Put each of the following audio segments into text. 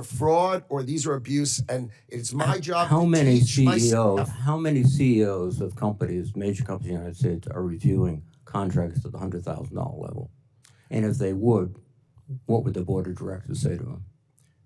fraud or these are abuse, and it's my job How to many teach my CEOs? staff. How many CEOs of companies, major companies in the United States, are reviewing contracts at the $100,000 level? And if they would, what would the board of directors say to them?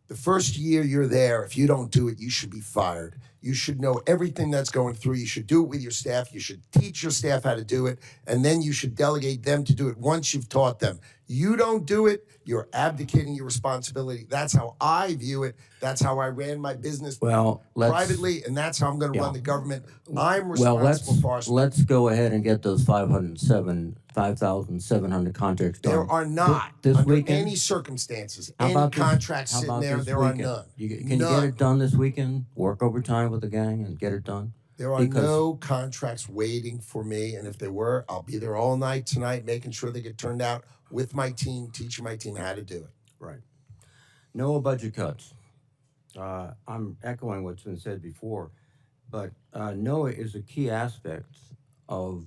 The first year you're there, if you don't do it, you should be fired. You should know everything that's going through. You should do it with your staff. You should teach your staff how to do it, and then you should delegate them to do it once you've taught them. You don't do it, you're abdicating your responsibility. That's how I view it. That's how I ran my business privately, and that's how I'm going to run the government. I'm responsible for our staff. Let's go ahead and get those 5,700 contracts done. There are not, this under weekend? any circumstances, How any about contracts sitting there, there are none. Can you get it done this weekend? Work overtime with the gang and get it done? There are no contracts waiting for me, and if there were, I'll be there all night tonight making sure they get turned out with my team, teaching my team how to do it. Right. No budget cuts. I'm echoing what's been said before, but NOAA is a key aspect of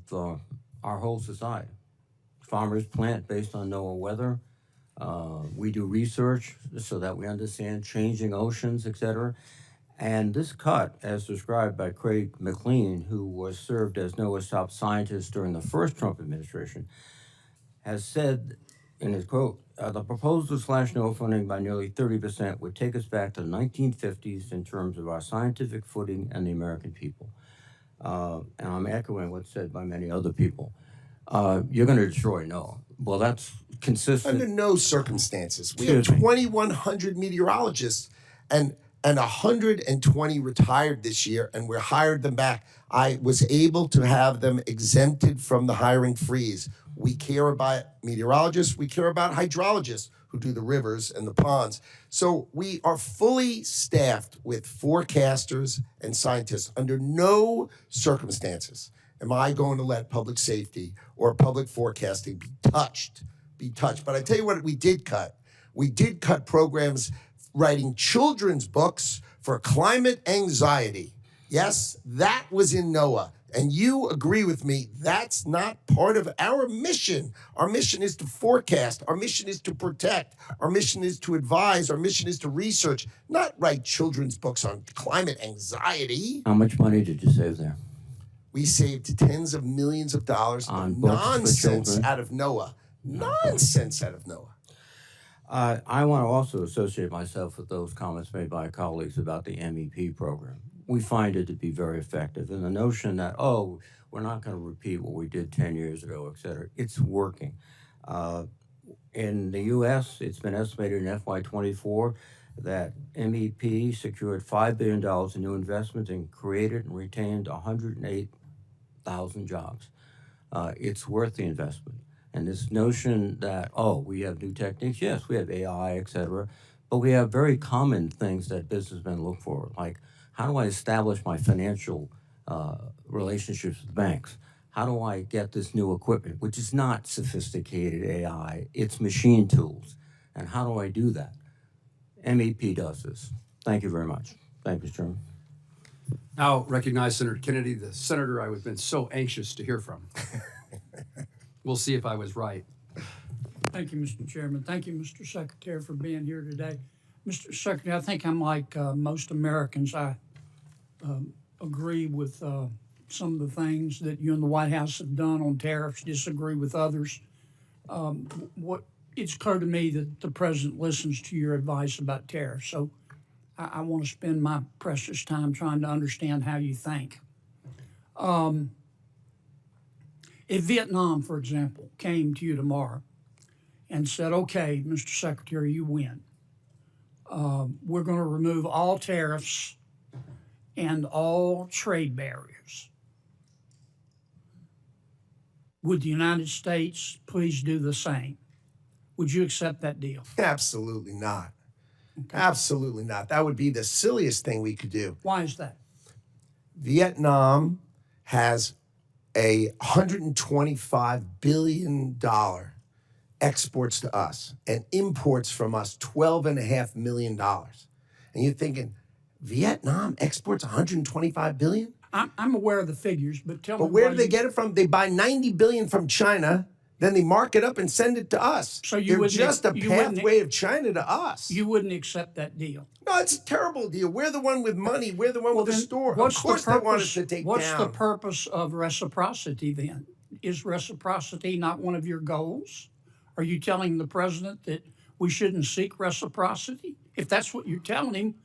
our whole society. Farmers plant based on NOAA weather. We do research so that we understand changing oceans, etc. And this cut, as described by Craig McLean, who was served as NOAA's top scientist during the first Trump administration, has said in his quote, the proposal to slash NOAA funding by nearly 30% would take us back to the 1950s in terms of our scientific footing and the American people. And I'm echoing what's said by many other people. You're going to destroy NOAA. Well, that's consistent. Under no circumstances. We have 2,100 meteorologists, and 120 retired this year, and we hired them back. I was able to have them exempted from the hiring freeze. We care about meteorologists. We care about hydrologists who do the rivers and the ponds. So we are fully staffed with forecasters and scientists. Under no circumstances am I going to let public safety or public forecasting be touched. But I tell you what we did cut. We did cut programs writing children's books for climate anxiety. Yes, that was in NOAA. And you agree with me, that's not part of our mission. Our mission is to forecast. Our mission is to protect. Our mission is to advise. Our mission is to research, not write children's books on climate anxiety. How much money did you save there? We saved tens of millions of dollars on nonsense out of NOAA. Nonsense out of NOAA. I want to also associate myself with those comments made by colleagues about the MEP program. We find it to be very effective. And the notion that, oh, we're not going to repeat what we did 10 years ago, et cetera, it's working. In the U.S., it's been estimated in FY24 that MEP secured $5 billion in new investments and created and retained 108,000 jobs. It's worth the investment. And this notion that, oh, we have new techniques, yes, we have AI, et cetera, but we have very common things that businessmen look for, like how do I establish my financial relationships with banks? How do I get this new equipment, which is not sophisticated AI, it's machine tools. And how do I do that? MEP does this. Thank you very much. Thank you, Mr. Chairman. Now recognize Senator Kennedy, the senator I've been so anxious to hear from. We'll see if I was right. Thank you, Mr. Chairman. Thank you, Mr. Secretary, for being here today. Mr. Secretary, I think I'm like most Americans. I agree with some of the things that you and the White House have done on tariffs, disagree with others. It's clear to me that the President listens to your advice about tariffs. So I want to spend my precious time trying to understand how you think. If Vietnam, for example, came to you tomorrow and said, okay, Mr. Secretary, you win. We're going to remove all tariffs and all trade barriers. Would the United States please do the same? Would you accept that deal? Absolutely not. Okay. Absolutely not. That would be the silliest thing we could do. Why is that? Vietnam has a $125 billion exports to us and imports from us $12.5 million. And you're thinking, Vietnam exports $125 billion? I'm aware of the figures, but tell me. But where do they get it from? They buy $90 billion from China. Then they mark it up and send it to us. So you They're wouldn't- just a you wouldn't- pathway of China to us. You wouldn't accept that deal. No, it's a terrible deal. We're the one with money. We're the one with the then store. Of what's the course they want us purpose- to take What's down. the purpose of reciprocity then? Is reciprocity not one of your goals? Are you telling the president that we shouldn't seek reciprocity? If that's what you're telling him,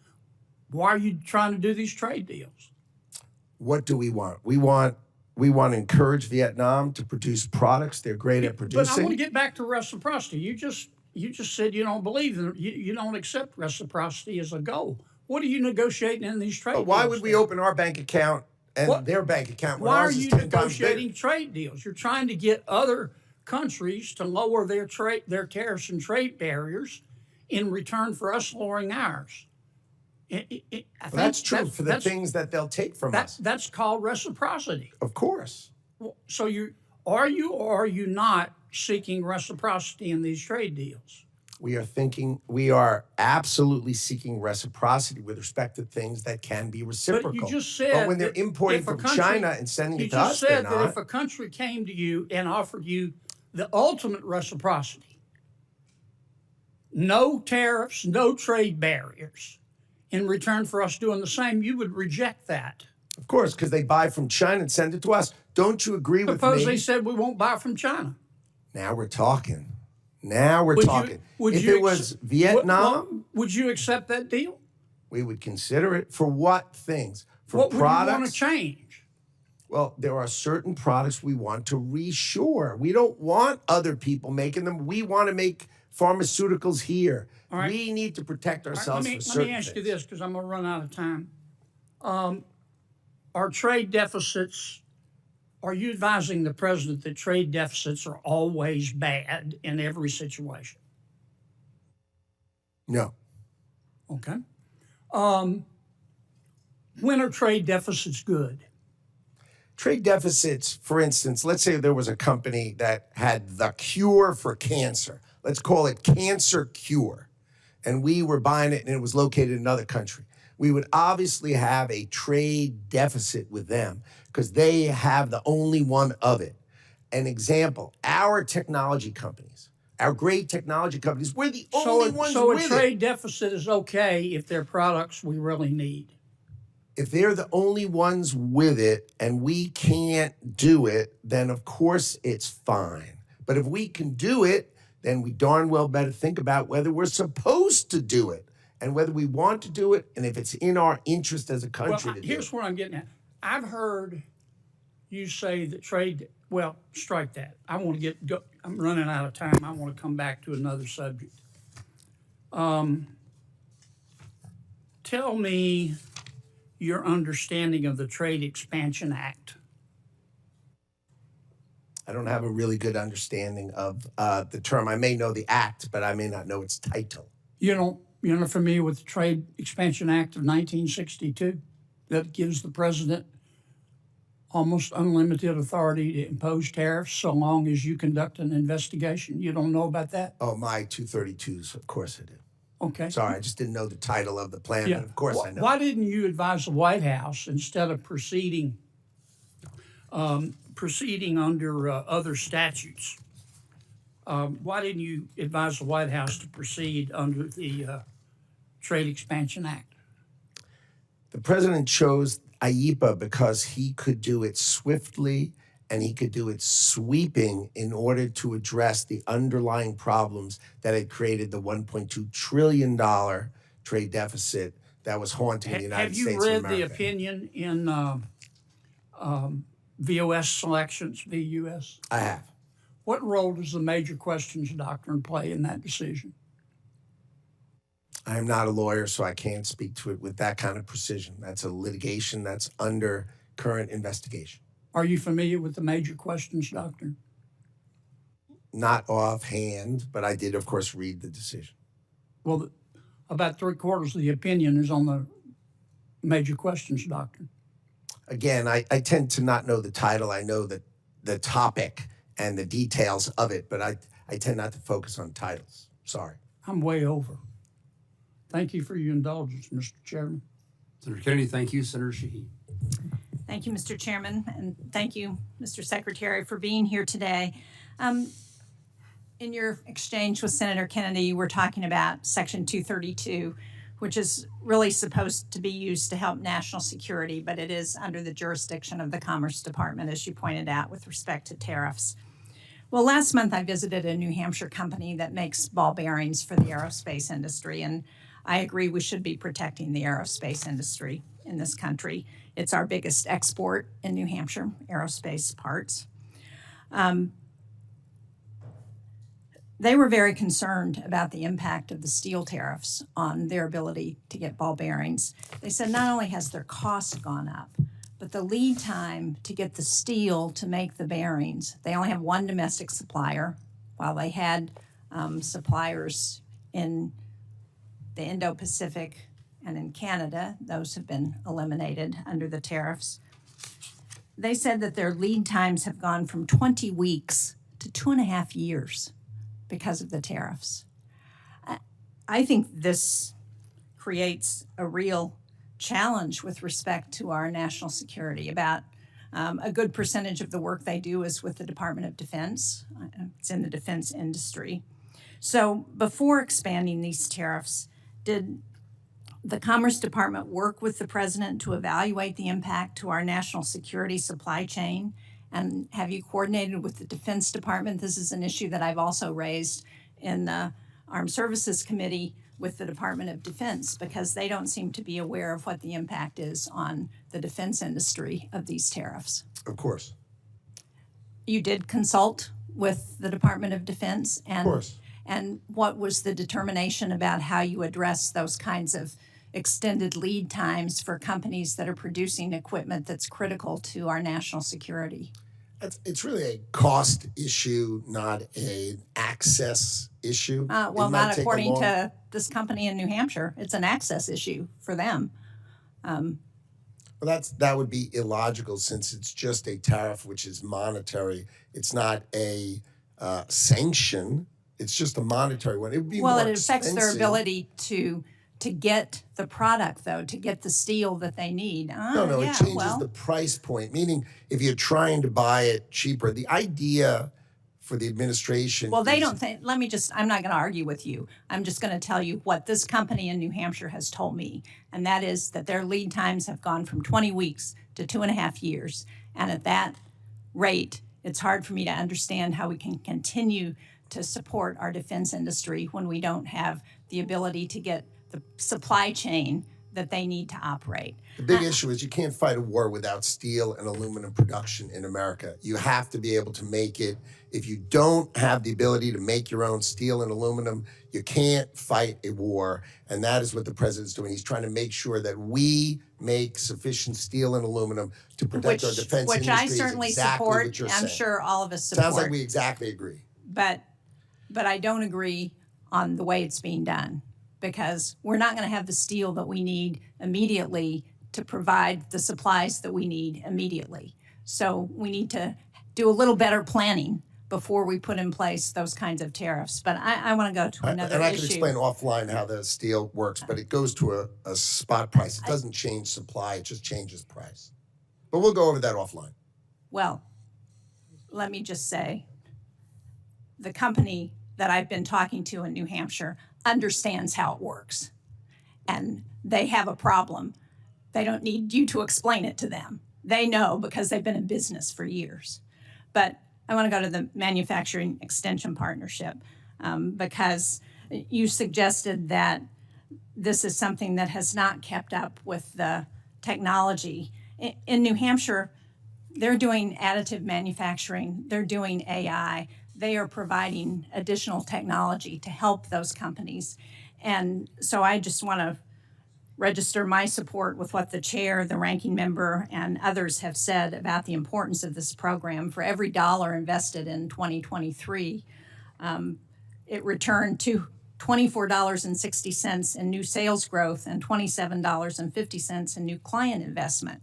why are you trying to do these trade deals? What do we want? We want to encourage Vietnam to produce products they're great at But I want to producing. get back to reciprocity. You just said you don't believe in you don't accept reciprocity as a goal. What are you negotiating in these trade But deals? why would we then? open our bank account and What- their bank account when Why are ours is you 10 times bigger? negotiating trade deals? You're trying to get other countries to lower their tariffs and trade barriers in return for us lowering ours. I think That's true for the things that they'll take from us. That's called reciprocity. Of course. So are you or are you not seeking reciprocity in these trade deals? We are absolutely seeking reciprocity with respect to things that can be reciprocal. But you just said But when they're that importing if a from country- China and sending You it to us, just they're said that not. if a country came to you and offered you the ultimate reciprocity, no tariffs, no trade barriers, in return for us doing the same, you would reject that. Of course, because they buy from China and send it to us. Don't you agree with Suppose me? they said we won't buy from China. Now we're talking. Now we're Would you- talking. would If you it was ex- Vietnam, would you accept that deal? we would consider it. For what things? For What would you want to products? change? Well, there are certain products we want to reshore. We don't want other people making them. We want to make pharmaceuticals here. right. We need to protect All right, ourselves let for me certain ask you things. this because I'm going to run out of time. Are trade deficits, are you advising the president that trade deficits are always bad in every situation? No. Okay. When are trade deficits good? Trade deficits, for instance, let's say there was a company that had the cure for cancer. Let's call it Cancer Cure. And we were buying it and it was located in another country. We would obviously have a trade deficit with them because they have the only one of it. An example, our technology companies, our great technology companies, we're the only ones So a with trade it. deficit is okay if they're products we really need. If they're the only ones with it and we can't do it, then of course it's fine. But if we can do it, then we darn well better think about whether we're supposed to do it and whether we want to do it and if it's in our interest as a country to do Here's it. what I'm getting at. I've heard you say that trade, well, strike that. I want to go. I'm running out of time. I want to come back to another subject. Tell me your understanding of the Trade Expansion Act. I don't have a really good understanding of the term. I may know the act, but I may not know its title. You're not familiar with the Trade Expansion Act of 1962 that gives the president almost unlimited authority to impose tariffs so long as you conduct an investigation? You don't know about that? Oh, my 232s, of course I do. Okay. Sorry, I just didn't know the title of the plan, but of course I know. Why didn't you advise the White House instead of proceeding under other statutes? Why didn't you advise the White House to proceed under the Trade Expansion Act? The president chose IEPA because he could do it swiftly and he could do it sweeping in order to address the underlying problems that had created the $1.2 trillion trade deficit that was haunting the United Have you States of read America. the opinion in VOS selections, VUS? I have. What role does the major questions doctrine play in that decision? I am not a lawyer, so I can't speak to it with that kind of precision. That's a litigation that's under current investigation. Are you familiar with the major questions doctrine? Not offhand, but I did, of course, read the decision. Well, about 3/4 of the opinion is on the major questions doctrine. Again, I tend to not know the title. I know that the topic and the details of it, but I tend not to focus on titles. Sorry. I'm way over. Thank you for your indulgence, Mr. Chairman. Senator Kennedy, thank you. Senator Sheehy. Thank you, Mr. Chairman, and thank you, Mr. Secretary, for being here today. In your exchange with Senator Kennedy, you were talking about Section 232, which is really supposed to be used to help national security, but it is under the jurisdiction of the Commerce Department, as you pointed out, with respect to tariffs. Well, last month I visited a New Hampshire company that makes ball bearings for the aerospace industry, and I agree we should be protecting the aerospace industry in this country. It's our biggest export in New Hampshire, aerospace parts. They were very concerned about the impact of the steel tariffs on their ability to get ball bearings. They said not only has their cost gone up, but the lead time to get the steel to make the bearings, they only have one domestic supplier, while they had suppliers in the Indo-Pacific and in Canada. Those have been eliminated under the tariffs. They said that their lead times have gone from 20 weeks to 2.5 years because of the tariffs. I think this creates a real challenge with respect to our national security. About a good percentage of the work they do is with the Department of Defense. It's in the defense industry. So before expanding these tariffs, did the Commerce Department work with the President to evaluate the impact to our national security supply chain? And have you coordinated with the Defense Department? This is an issue that I've also raised in the Armed Services Committee with the Department of Defense, because they don't seem to be aware of what the impact is on the defense industry of these tariffs. Of course. You did consult with the Department of Defense, and, Of course. And what was the determination about how you address those kinds of extended lead times for companies that are producing equipment that's critical to our national security? It's really a cost issue, not an access issue. Well, not according to this company in New Hampshire. It's an access issue for them. Well, that would be illogical, since it's just a tariff, which is monetary. It's not a sanction. It's just a monetary one. It would be well, more it affects expensive. their ability to get the product, though, to get the steel that they need. No, yeah, it changes well, the price point. Meaning, if you're trying to buy it cheaper, the idea for the administration. Well, they don't think. Let me just. I'm not going to argue with you. I'm just going to tell you what this company in New Hampshire has told me, and that is that their lead times have gone from 20 weeks to 2.5 years, and at that rate, it's hard for me to understand how we can continue to support our defense industry when we don't have the ability to get the supply chain that they need to operate. The big issue is you can't fight a war without steel and aluminum production in America. You have to be able to make it. If you don't have the ability to make your own steel and aluminum, you can't fight a war. And that is what the president's doing. He's trying to make sure that we make sufficient steel and aluminum to protect our defense which industry. I certainly exactly support. What you're I'm saying. sure all of us support. Sounds like we exactly agree. But I don't agree on the way it's being done, because we're not going to have the steel that we need immediately to provide the supplies that we need immediately. So we need to do a little better planning before we put in place those kinds of tariffs. But I want to go to another and I issue. can explain offline how the steel works, but it goes to a spot price. It doesn't change supply, it just changes price. But we'll go over that offline. Well, let me just say, the company that I've been talking to in New Hampshire understands how it works. And they have a problem. They don't need you to explain it to them. They know, because they've been in business for years. But I want to go to the Manufacturing Extension Partnership, because you suggested that this is something that has not kept up with the technology. In New Hampshire, they're doing additive manufacturing, they're doing AI, they are providing additional technology to help those companies. And so I just want to register my support with what the chair, the ranking member, and others have said about the importance of this program. For every dollar invested in 2023, it returned to $24.60 in new sales growth and $27.50 in new client investment.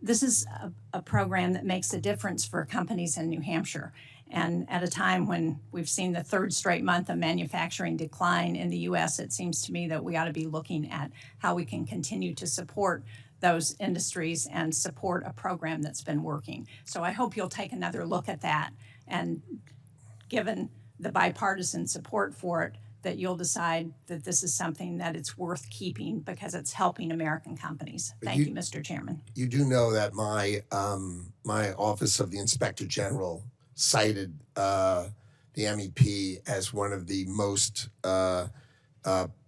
This is a program that makes a difference for companies in New Hampshire. And at a time when we've seen the third straight month of manufacturing decline in the U.S., it seems to me that we ought to be looking at how we can continue to support those industries and support a program that's been working. So I hope you'll take another look at that and given the bipartisan support for it, that you'll decide that this is something that it's worth keeping because it's helping American companies. Thank you, Mr. Chairman. You do know that my Office of the Inspector General cited the MEP as one of the most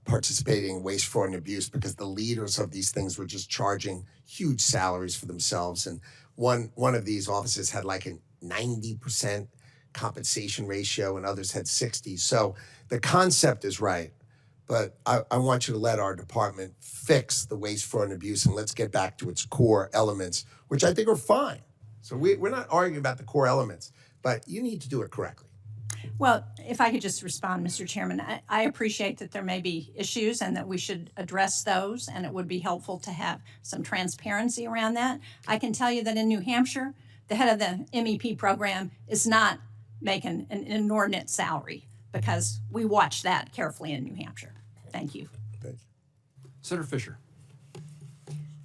participating in waste, fraud, and abuse because the leaders of these things were just charging huge salaries for themselves. And one of these offices had like a 90% compensation ratio, and others had 60. So the concept is right. But I want you to let our department fix the waste, fraud, and abuse, and let's get back to its core elements, which I think are fine. So we're not arguing about the core elements, but you need to do it correctly. Well, if I could just respond, Mr. Chairman, I appreciate that there may be issues and that we should address those, and it would be helpful to have some transparency around that. I can tell you that in New Hampshire, the head of the MEP program is not making an inordinate salary because we watch that carefully in New Hampshire. Thank you. Thank you. Senator Fisher.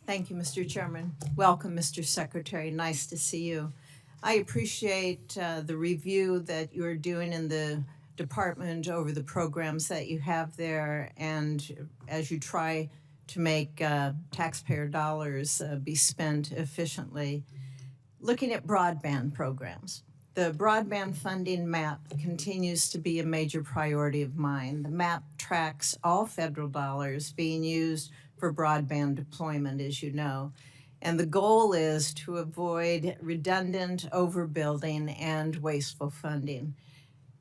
Thank you, Mr. Chairman. Welcome, Mr. Secretary. Nice to see you. I appreciate the review that you're doing in the department over the programs that you have there, and as you try to make taxpayer dollars be spent efficiently. Looking at broadband programs, the broadband funding map continues to be a major priority of mine. The map tracks all federal dollars being used for broadband deployment, as you know. And the goal is to avoid redundant overbuilding and wasteful funding.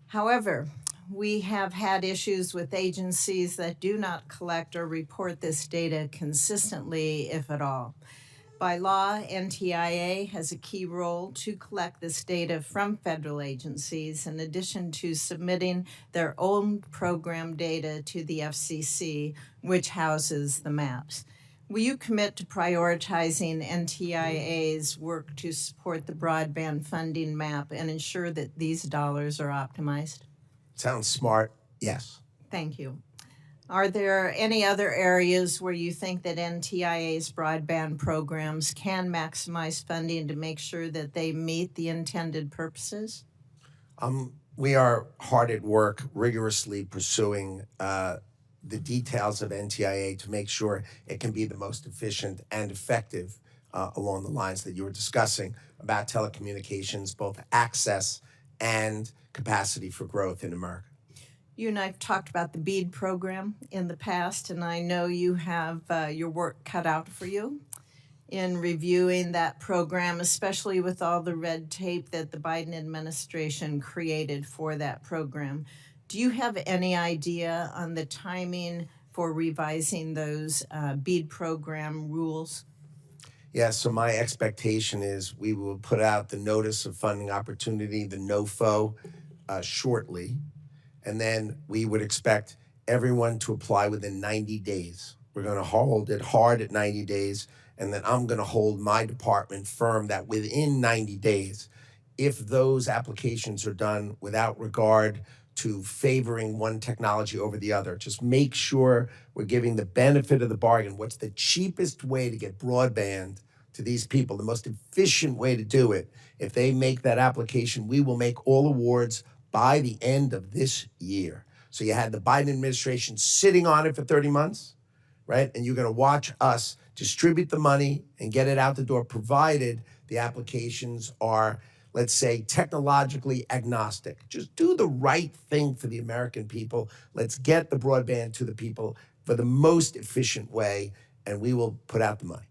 However, we have had issues with agencies that do not collect or report this data consistently, if at all. By law, NTIA has a key role to collect this data from federal agencies in addition to submitting their own program data to the FCC, which houses the maps. Will you commit to prioritizing NTIA's work to support the broadband funding map and ensure that these dollars are optimized? Sounds smart. Yes. Thank you. Are there any other areas where you think that NTIA's broadband programs can maximize funding to make sure that they meet the intended purposes? We are hard at work rigorously pursuing the details of NTIA to make sure it can be the most efficient and effective along the lines that you were discussing about telecommunications, both access and capacity for growth in America. You and I have talked about the BEAD program in the past, and I know you have your work cut out for you in reviewing that program, especially with all the red tape that the Biden administration created for that program. Do you have any idea on the timing for revising those BEAD program rules? Yes, so my expectation is we will put out the notice of funding opportunity, the NOFO, shortly. And then we would expect everyone to apply within 90 days. We're going to hold it hard at 90 days, and then I'm going to hold my department firm that within 90 days, if those applications are done without regard to favoring one technology over the other, just make sure we're giving the benefit of the bargain. What's the cheapest way to get broadband to these people, the most efficient way to do it? If they make that application, we will make all awards by the end of this year. So you had the Biden administration sitting on it for 30 months, right? And you're going to watch us distribute the money and get it out the door, provided the applications are, let's say, technologically agnostic. Just do the right thing for the American people. Let's get the broadband to the people for the most efficient way, and we will put out the money.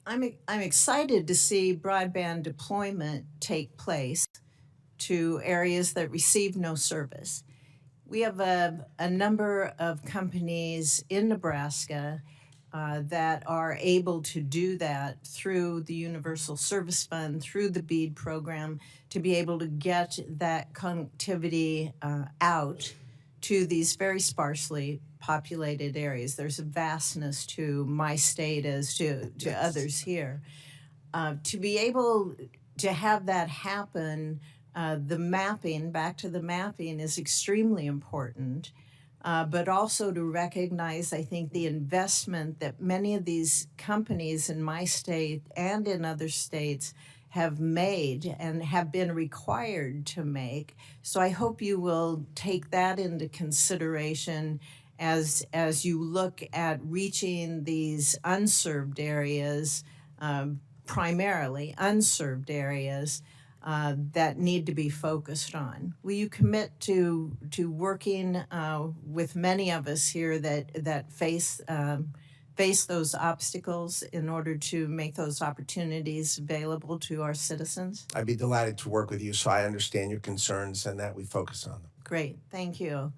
I'm excited to see broadband deployment take place to areas that receive no service. We have a number of companies in Nebraska that are able to do that through the Universal Service Fund, through the BEAD program, to be able to get that connectivity out to these very sparsely populated areas. There's a vastness to my state as to others here. To be able to have that happen, the mapping, back to the mapping, is extremely important, but also to recognize, I think, the investment that many of these companies in my state and in other states have made and have been required to make. So I hope you will take that into consideration as you look at reaching these unserved areas, primarily unserved areas that need to be focused on. Will you commit to working with many of us here that face those obstacles in order to make those opportunities available to our citizens? I'd be delighted to work with you, so I understand your concerns and that we focus on them. Great, thank you.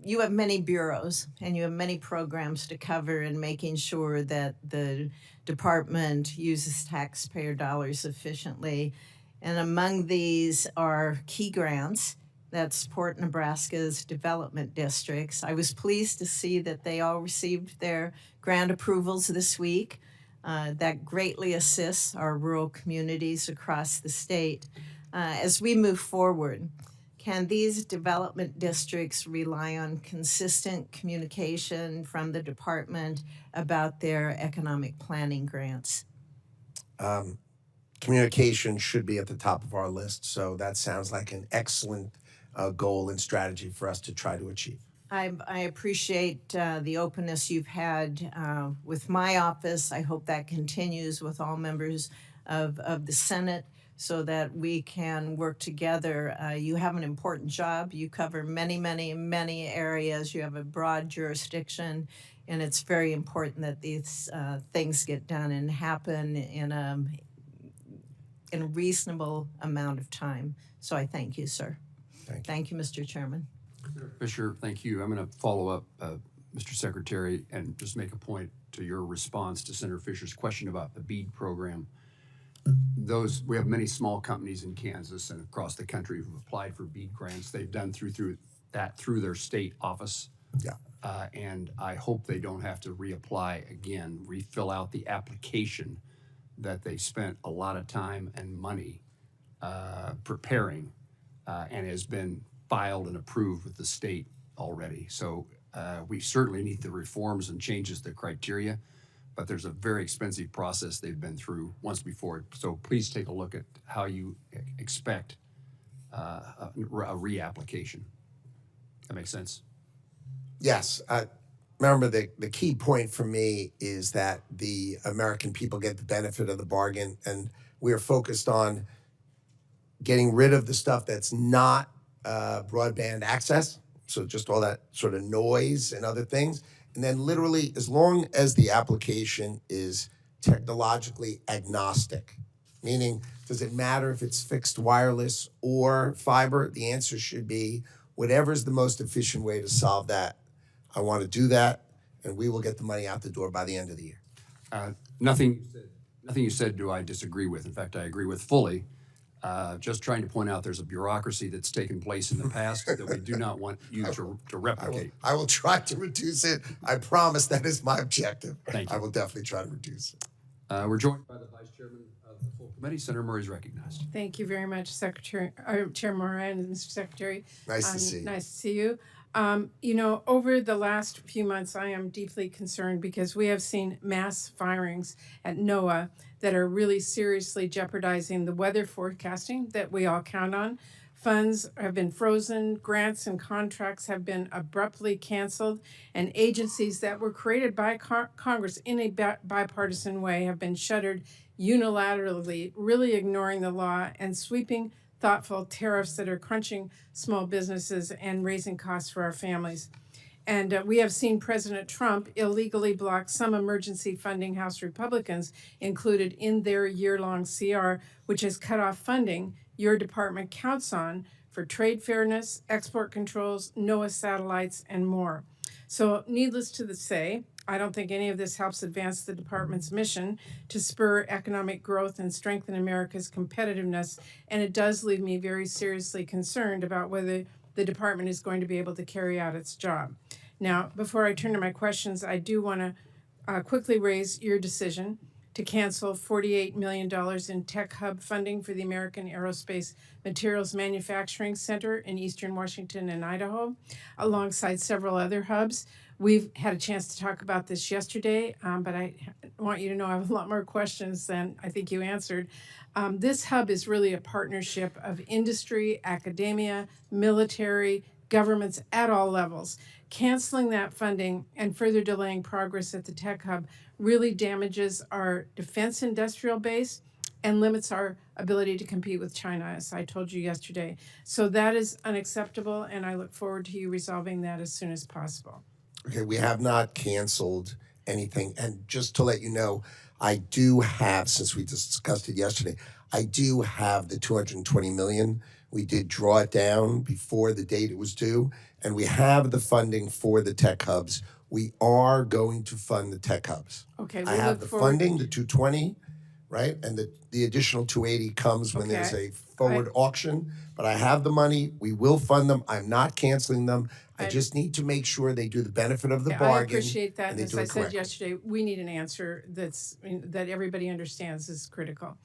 You have many bureaus and you have many programs to cover in making sure that the department uses taxpayer dollars efficiently. And among these are key grants that support Nebraska's development districts. I was pleased to see that they all received their grant approvals this week. That greatly assists our rural communities across the state. As we move forward, can these development districts rely on consistent communication from the department about their economic planning grants? Communication should be at the top of our list, so that sounds like an excellent goal and strategy for us to try to achieve. I appreciate the openness you've had with my office. I hope that continues with all members of the Senate so that we can work together. You have an important job. You cover many, many, many areas. You have a broad jurisdiction, and it's very important that these things get done and happen in a reasonable amount of time. So I thank you, sir. Thank you, Mr. Chairman. Fisher, thank you. I'm going to follow up, Mr. Secretary, and just make a point to your response to Senator Fisher's question about the BEAD program. We have many small companies in Kansas and across the country who've applied for BEAD grants. They've done through their state office. Yeah. And I hope they don't have to reapply again, refill out the application that they spent a lot of time and money preparing and has been filed and approved with the state already. So we certainly need the reforms and changes to the criteria, but there's a very expensive process they've been through once before. So please take a look at how you expect a reapplication. That makes sense? Yes. Remember, the key point for me is that the American people get the benefit of the bargain, and we are focused on getting rid of the stuff that's not broadband access, so just all that sort of noise and other things. And then literally, as long as the application is technologically agnostic, meaning does it matter if it's fixed wireless or fiber? The answer should be whatever's the most efficient way to solve that. I want to do that, and we will get the money out the door by the end of the year. Nothing you said do I disagree with. In fact, I agree with fully. Just trying to point out there's a bureaucracy that's taken place in the past that we do not want you to replicate. I will try to reduce it. I promise that is my objective. Thank you. I will definitely try to reduce it. We're joined by the Vice Chairman of the full committee. Senator Murray is recognized. Thank you very much, Chair Moran and Mr. Secretary. Nice to see you. Nice to see you. You know, over the last few months, I am deeply concerned because we have seen mass firings at NOAA that are really seriously jeopardizing the weather forecasting that we all count on. Funds have been frozen, grants and contracts have been abruptly canceled, and agencies that were created by Congress in a bipartisan way have been shuttered unilaterally, really ignoring the law and sweeping thoughtful tariffs that are crunching small businesses and raising costs for our families. And we have seen President Trump illegally block some emergency funding House Republicans included in their year-long CR, which has cut off funding your department counts on for trade fairness, export controls, NOAA satellites, and more. So needless to say, I don't think any of this helps advance the department's mission to spur economic growth and strengthen America's competitiveness, and it does leave me very seriously concerned about whether the department is going to be able to carry out its job. Now, before I turn to my questions, I do want to quickly raise your decision to cancel $48 million in Tech Hub funding for the American Aerospace Materials Manufacturing Center in Eastern Washington and Idaho, alongside several other hubs. We've had a chance to talk about this yesterday, but I want you to know I have a lot more questions than I think you answered. This hub is really a partnership of industry, academia, military, governments at all levels. Canceling that funding and further delaying progress at the tech hub really damages our defense industrial base and limits our ability to compete with China, as I told you yesterday. So that is unacceptable, and I look forward to you resolving that as soon as possible. Okay, we have not canceled anything. And just to let you know, I do have, since we discussed it yesterday, I do have the 220 million. We did draw it down before the date it was due, and we have the funding for the tech hubs. We are going to fund the tech hubs. Okay, I we have look the forward. funding, the 220, right? And the additional 280 comes when there's Okay. a forward auction. But I have the money. We will fund them. I'm not canceling them. I just need to make sure they do the benefit of the Yeah, bargain. I appreciate that, and and they as do I it said correctly. yesterday, we need an answer that everybody understands is critical.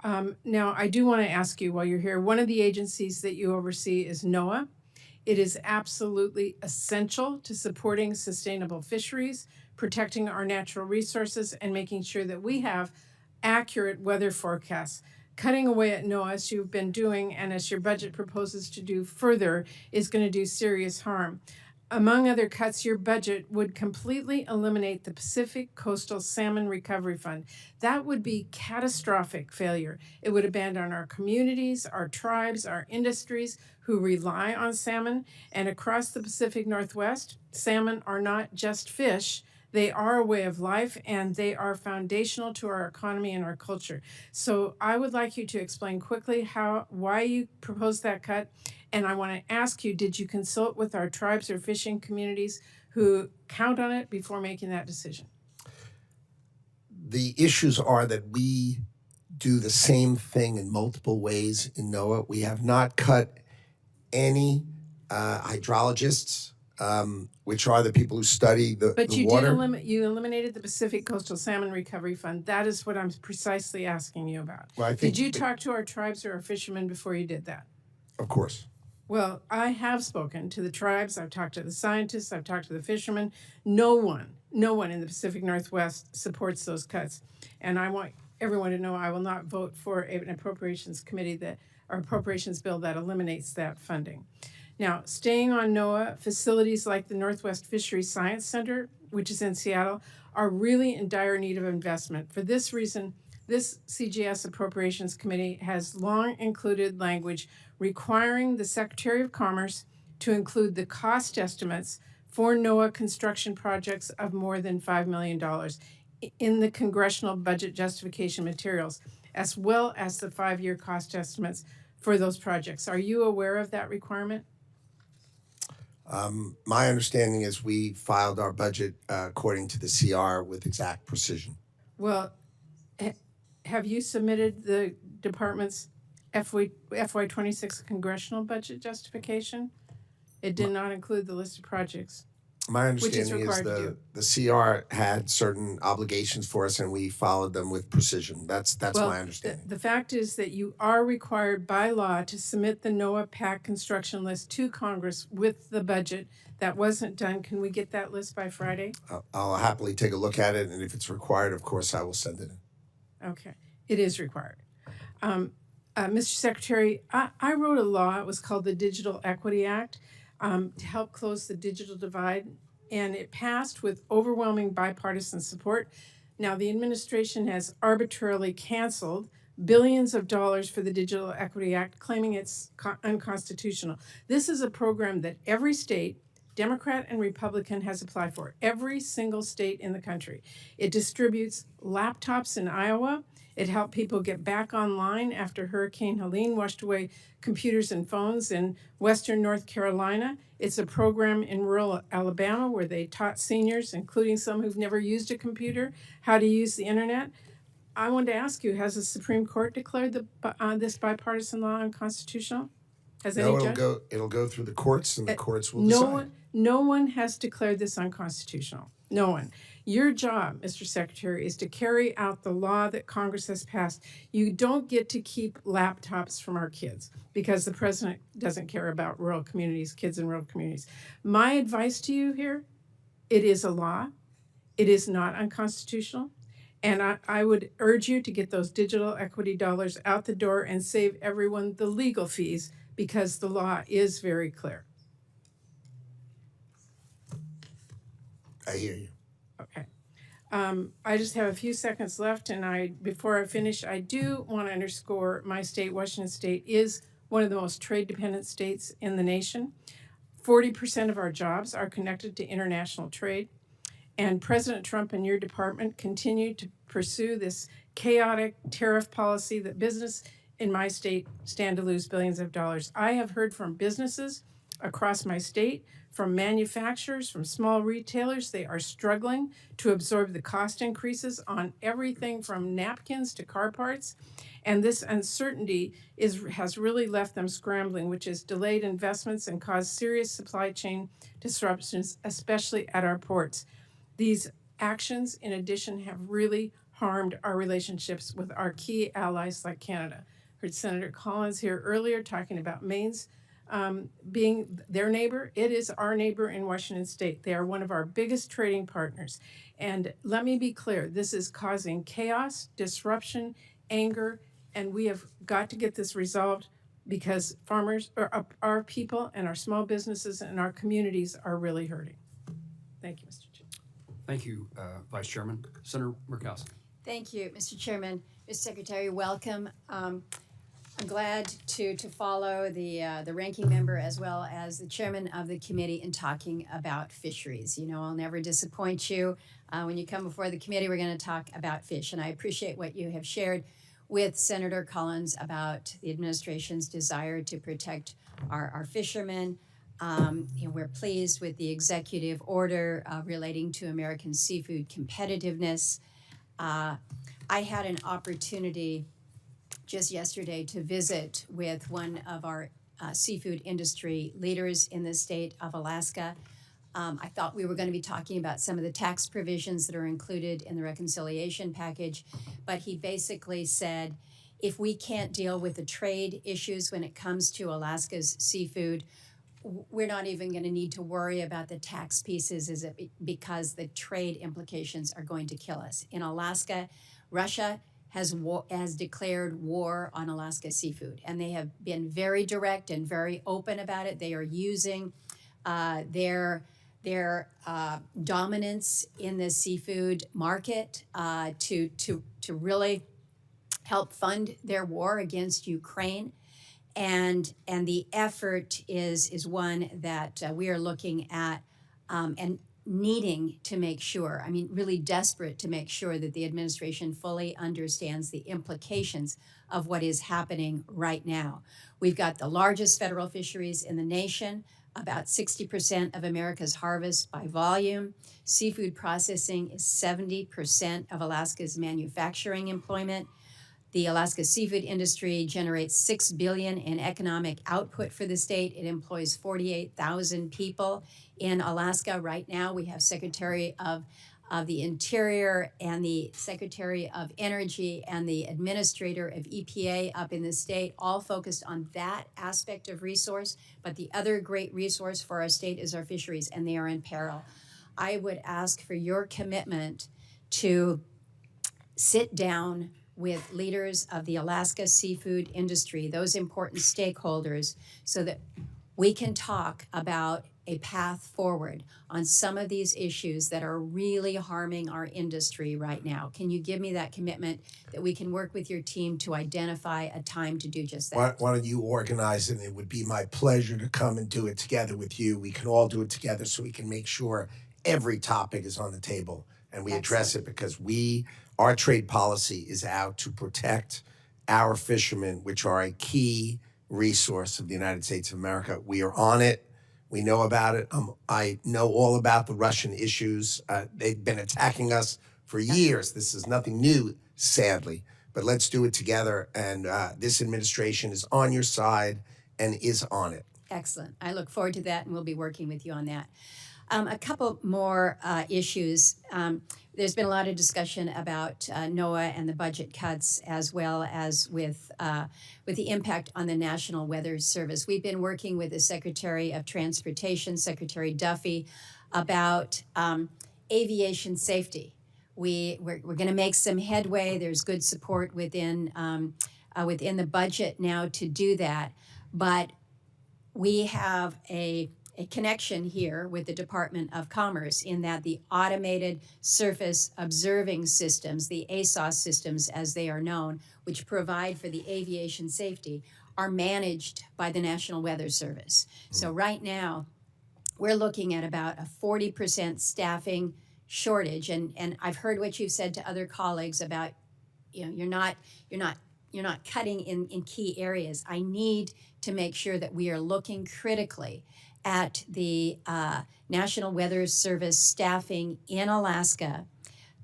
Now, I do want to ask you while you're here, one of the agencies that you oversee is NOAA. It is absolutely essential to supporting sustainable fisheries, protecting our natural resources, and making sure that we have accurate weather forecasts. Cutting away at NOAA, as you've been doing, and as your budget proposes to do further, is going to do serious harm. Among other cuts, your budget would completely eliminate the Pacific Coastal Salmon Recovery Fund. That would be catastrophic failure. It would abandon our communities, our tribes, our industries who rely on salmon. And across the Pacific Northwest, salmon are not just fish. They are a way of life, and they are foundational to our economy and our culture. So I would like you to explain quickly why you proposed that cut. And I want to ask you, did you consult with our tribes or fishing communities who count on it before making that decision? The issues are that we do the same thing in multiple ways in NOAA. We have not cut any hydrologists, which are the people who study the But you water. you eliminated the Pacific Coastal Salmon Recovery Fund. That is what I'm precisely asking you about. Well, I think- Did you talk to our tribes or our fishermen before you did that? Of course. Well, I have spoken to the tribes, I've talked to the scientists, I've talked to the fishermen. No one in the Pacific Northwest supports those cuts. And I want everyone to know I will not vote for an appropriations committee or appropriations bill that eliminates that funding. Now, staying on NOAA, facilities like the Northwest Fisheries Science Center, which is in Seattle, are really in dire need of investment. For this reason, this CGS Appropriations Committee has long included language requiring the Secretary of Commerce to include the cost estimates for NOAA construction projects of more than $5 million in the congressional budget justification materials, as well as the 5-year cost estimates for those projects. Are you aware of that requirement? My understanding is we filed our budget according to the CR with exact precision. Well, have you submitted the department's FY26 congressional budget justification? It did not include the list of projects. My Which is understanding is required to the CR had certain obligations for us, and we followed them with precision. That's Well, my understanding. The fact is that you are required by law to submit the NOAA PAC construction list to Congress with the budget. That wasn't done. Can we get that list by Friday? I'll happily take a look at it, and if it's required, of course, I will send it in. Okay, it is required. Mr. Secretary, I wrote a law, it was called the Digital Equity Act, to help close the digital divide, and it passed with overwhelming bipartisan support. Now, the administration has arbitrarily canceled billions of dollars for the Digital Equity Act, claiming it's unconstitutional. This is a program that every state, Democrat and Republican, has applied for, every single state in the country. It distributes laptops in Iowa. It helped people get back online after Hurricane Helene washed away computers and phones in Western North Carolina. It's a program in rural Alabama where they taught seniors, including some who've never used a computer, how to use the internet. I wanted to ask you, has the Supreme Court declared this bipartisan law unconstitutional? Has any judge? It'll go through the courts, and the courts will decide. No one has declared this unconstitutional. No one. Your job, Mr. Secretary, is to carry out the law that Congress has passed. You don't get to keep laptops from our kids because the president doesn't care about rural communities, kids in rural communities. My advice to you here It is a law. It is not unconstitutional. And I would urge you to get those digital equity dollars out the door and save everyone the legal fees, because the law is very clear. I hear you. Okay. I just have a few seconds left, and before I finish, I do want to underscore my state, Washington State, is one of the most trade-dependent states in the nation. 40% of our jobs are connected to international trade, and President Trump and your department continue to pursue this chaotic tariff policy that business in my state stand to lose billions of dollars. I have heard from businesses across my state, from manufacturers, from small retailers. They are struggling to absorb the cost increases on everything from napkins to car parts. And this uncertainty has really left them scrambling, which has delayed investments and caused serious supply chain disruptions, especially at our ports. These actions, in addition, have really harmed our relationships with our key allies like Canada. Heard Senator Collins here earlier talking about Maine's being their neighbor. It is our neighbor in Washington State. They are one of our biggest trading partners. And let me be clear, this is causing chaos, disruption, anger, and we have got to get this resolved, because farmers, or our people and our small businesses and our communities are really hurting. Thank you, Mr. Chair. Thank you, Vice Chairman. Senator Murkowski. Thank you, Mr. Chairman. Mr. Secretary, welcome. I'm glad to follow the ranking member as well as the chairman of the committee in talking about fisheries. You know, I'll never disappoint you. When you come before the committee, we're going to talk about fish, and I appreciate what you have shared with Senator Collins about the administration's desire to protect our fishermen. We're pleased with the executive order relating to American seafood competitiveness. I had an opportunity just yesterday to visit with one of our seafood industry leaders in the state of Alaska. I thought we were going to be talking about some of the tax provisions that are included in the reconciliation package, but he basically said, if we can't deal with the trade issues when it comes to Alaska's seafood, we're not even going to need to worry about the tax pieces, because the trade implications are going to kill us. In Alaska, Russia has declared war on Alaska seafood, and they have been very direct and very open about it. They are using their dominance in the seafood market to really help fund their war against Ukraine. And the effort is one that we are looking at and needing to make sure, I mean, really desperate to make sure that the administration fully understands the implications of what is happening right now. We've got the largest federal fisheries in the nation, about 60% of America's harvest by volume. Seafood processing is 70% of Alaska's manufacturing employment. The Alaska seafood industry generates $6 billion in economic output for the state. It employs 48,000 people in Alaska. Right now, we have Secretary of the Interior and the Secretary of Energy and the Administrator of EPA up in the state, all focused on that aspect of resource. But the other great resource for our state is our fisheries, and they are in peril. I would ask for your commitment to sit down with leaders of the Alaska seafood industry, those important stakeholders, so that we can talk about a path forward on some of these issues that are really harming our industry right now. Can you give me that commitment that we can work with your team to identify a time to do just that? Why don't you organize it? It would be my pleasure to come and do it together with you. We can all do it together so we can make sure every topic is on the table and we address it, because our trade policy is out to protect our fishermen, which are a key resource of the United States of America. We are on it. We know about it. I know all about the Russian issues. They've been attacking us for years. This is nothing new, sadly, but let's do it together. And this administration is on your side and is on it. Excellent. I look forward to that, and we'll be working with you on that. A couple more issues. There's been a lot of discussion about NOAA and the budget cuts, as well as with the impact on the National Weather Service. We've been working with the Secretary of Transportation, Secretary Duffy, about aviation safety. We're going to make some headway. There's good support within the budget now to do that. But we have a connection here with the Department of Commerce in that the Automated Surface Observing Systems, the ASOS systems as they are known, which provide for the aviation safety, are managed by the National Weather Service. So right now, we're looking at about a 40% staffing shortage. And I've heard what you've said to other colleagues about, you're not cutting in key areas. I need to make sure that we are looking critically at the National Weather Service staffing in Alaska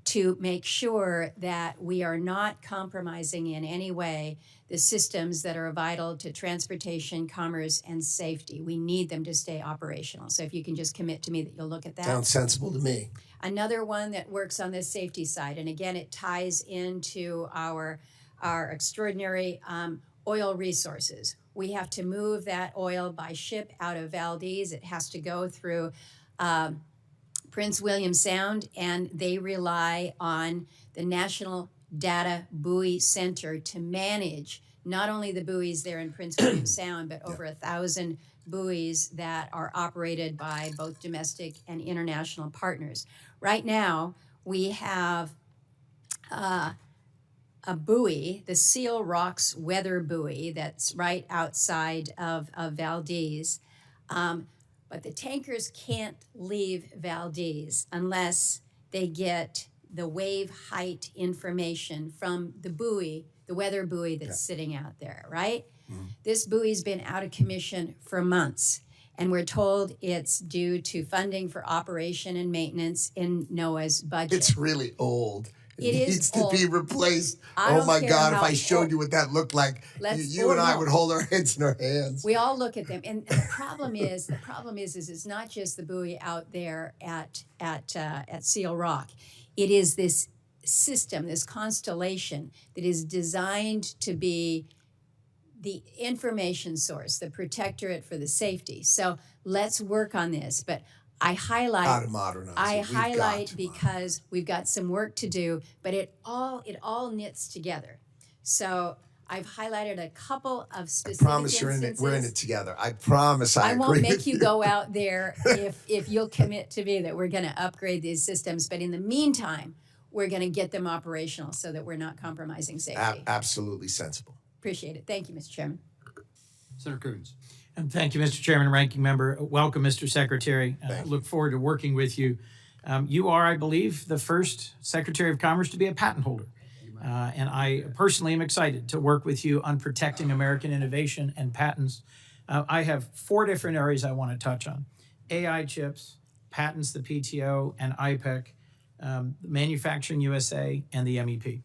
to make sure that we are not compromising in any way the systems that are vital to transportation, commerce, and safety. We need them to stay operational. So if you can just commit to me that you'll look at that. Sounds sensible to me. Another one that works on the safety side, and again, it ties into our extraordinary oil resources. We have to move that oil by ship out of Valdez. It has to go through Prince William Sound, and they rely on the National Data Buoy Center to manage not only the buoys there in Prince William Sound, but over 1,000 buoys that are operated by both domestic and international partners. Right now, we have a buoy, the Seal Rocks weather buoy, that's right outside of Valdez. But the tankers can't leave Valdez unless they get the wave height information from the buoy, the weather buoy that's sitting out there, right? Mm-hmm. This buoy's been out of commission for months, and we're told it's due to funding for operation and maintenance in NOAA's budget. It's really old. It needs to old. Be replaced. I Oh my don't God, care if I how showed old. you what that looked like, you and I would hold our heads in our hands. We all look at them, and the problem is it's not just the buoy out there at Seal Rock. It is this system, this constellation that is designed to be the information source, the protectorate for the safety. So let's work on this. But I highlight Gotta modernize it. We've got to because we've got some work to do, but it all knits together. So I've highlighted a couple of specific I promise instances. we're in it together. I promise I agree won't make with you go out there if you'll commit to me that we're going to upgrade these systems. But in the meantime, we're going to get them operational so that we're not compromising safety. Absolutely sensible. Appreciate it. Thank you, Mr. Chairman. Senator Coons. And thank you, Mr. Chairman and Ranking Member. Welcome, Mr. Secretary. I look forward to working with you. You are, I believe, the first Secretary of Commerce to be a patent holder. And I personally am excited to work with you on protecting American innovation and patents. I have 4 different areas I want to touch on: AI chips, patents, the PTO, and IPEC, Manufacturing USA, and the MEP.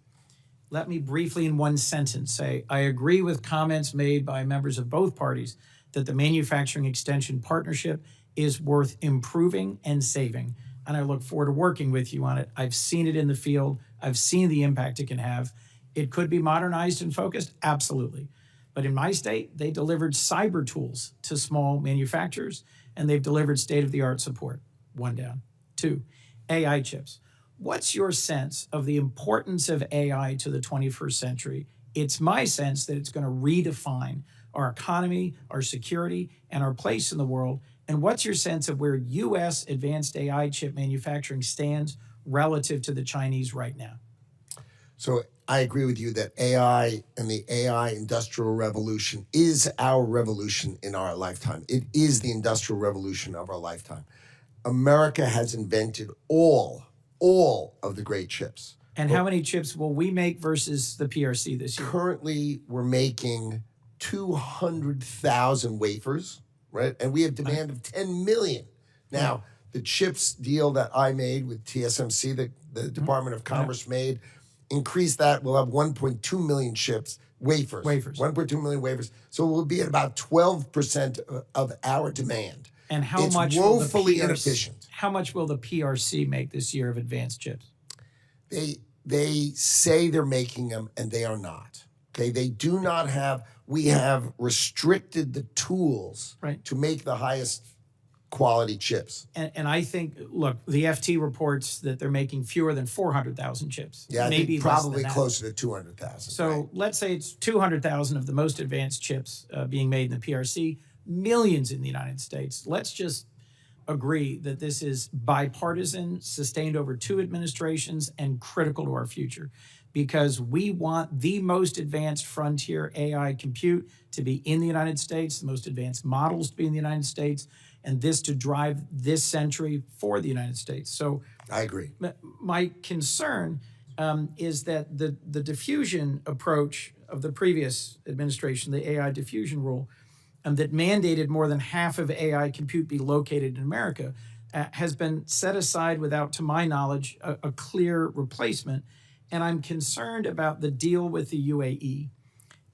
Let me briefly in one sentence say I agree with comments made by members of both parties that the Manufacturing Extension Partnership is worth improving and saving, and I look forward to working with you on it. I've seen it in the field. I've seen the impact it can have. It could be modernized and focused, absolutely. But in my state, they delivered cyber tools to small manufacturers, and they've delivered state-of-the-art support. 1 down. 2, AI chips. What's your sense of the importance of AI to the 21st century? It's my sense that it's going to redefine our economy, our security, and our place in the world. And what's your sense of where U.S. advanced AI chip manufacturing stands relative to the Chinese right now? So I agree with you that AI and the AI industrial revolution is our revolution in our lifetime. It is the industrial revolution of our lifetime. America has invented all of the great chips. And how many chips will we make versus the PRC this year? Currently, we're making 200,000 wafers, right? And we have demand of 10 million. Now, the chips deal that I made with TSMC, the Department of Commerce made, increase that. We'll have 1.2 million wafers. 1.2 million wafers. So we'll be at about 12% of our demand. And how it's much woefully will the inefficient. How much will the PRC make this year of advanced chips? They say they're making them, and they are not. Okay, they do not have. We have restricted the tools Right. to make the highest quality chips. And I think, look, the FT reports that they're making fewer than 400,000 chips. Yeah, I maybe think less probably than that. closer to 200,000. So right? let's say it's 200,000 of the most advanced chips being made in the PRC, millions in the United States. Let's just agree that this is bipartisan, sustained over 2 administrations, and critical to our future, because we want the most advanced frontier AI compute to be in the United States, the most advanced models to be in the United States, and this to drive this century for the United States. So I agree. my concern is that the diffusion approach of the previous administration, the AI diffusion rule, that mandated more than half of AI compute be located in America, has been set aside without, to my knowledge, a clear replacement. And I'm concerned about the deal with the UAE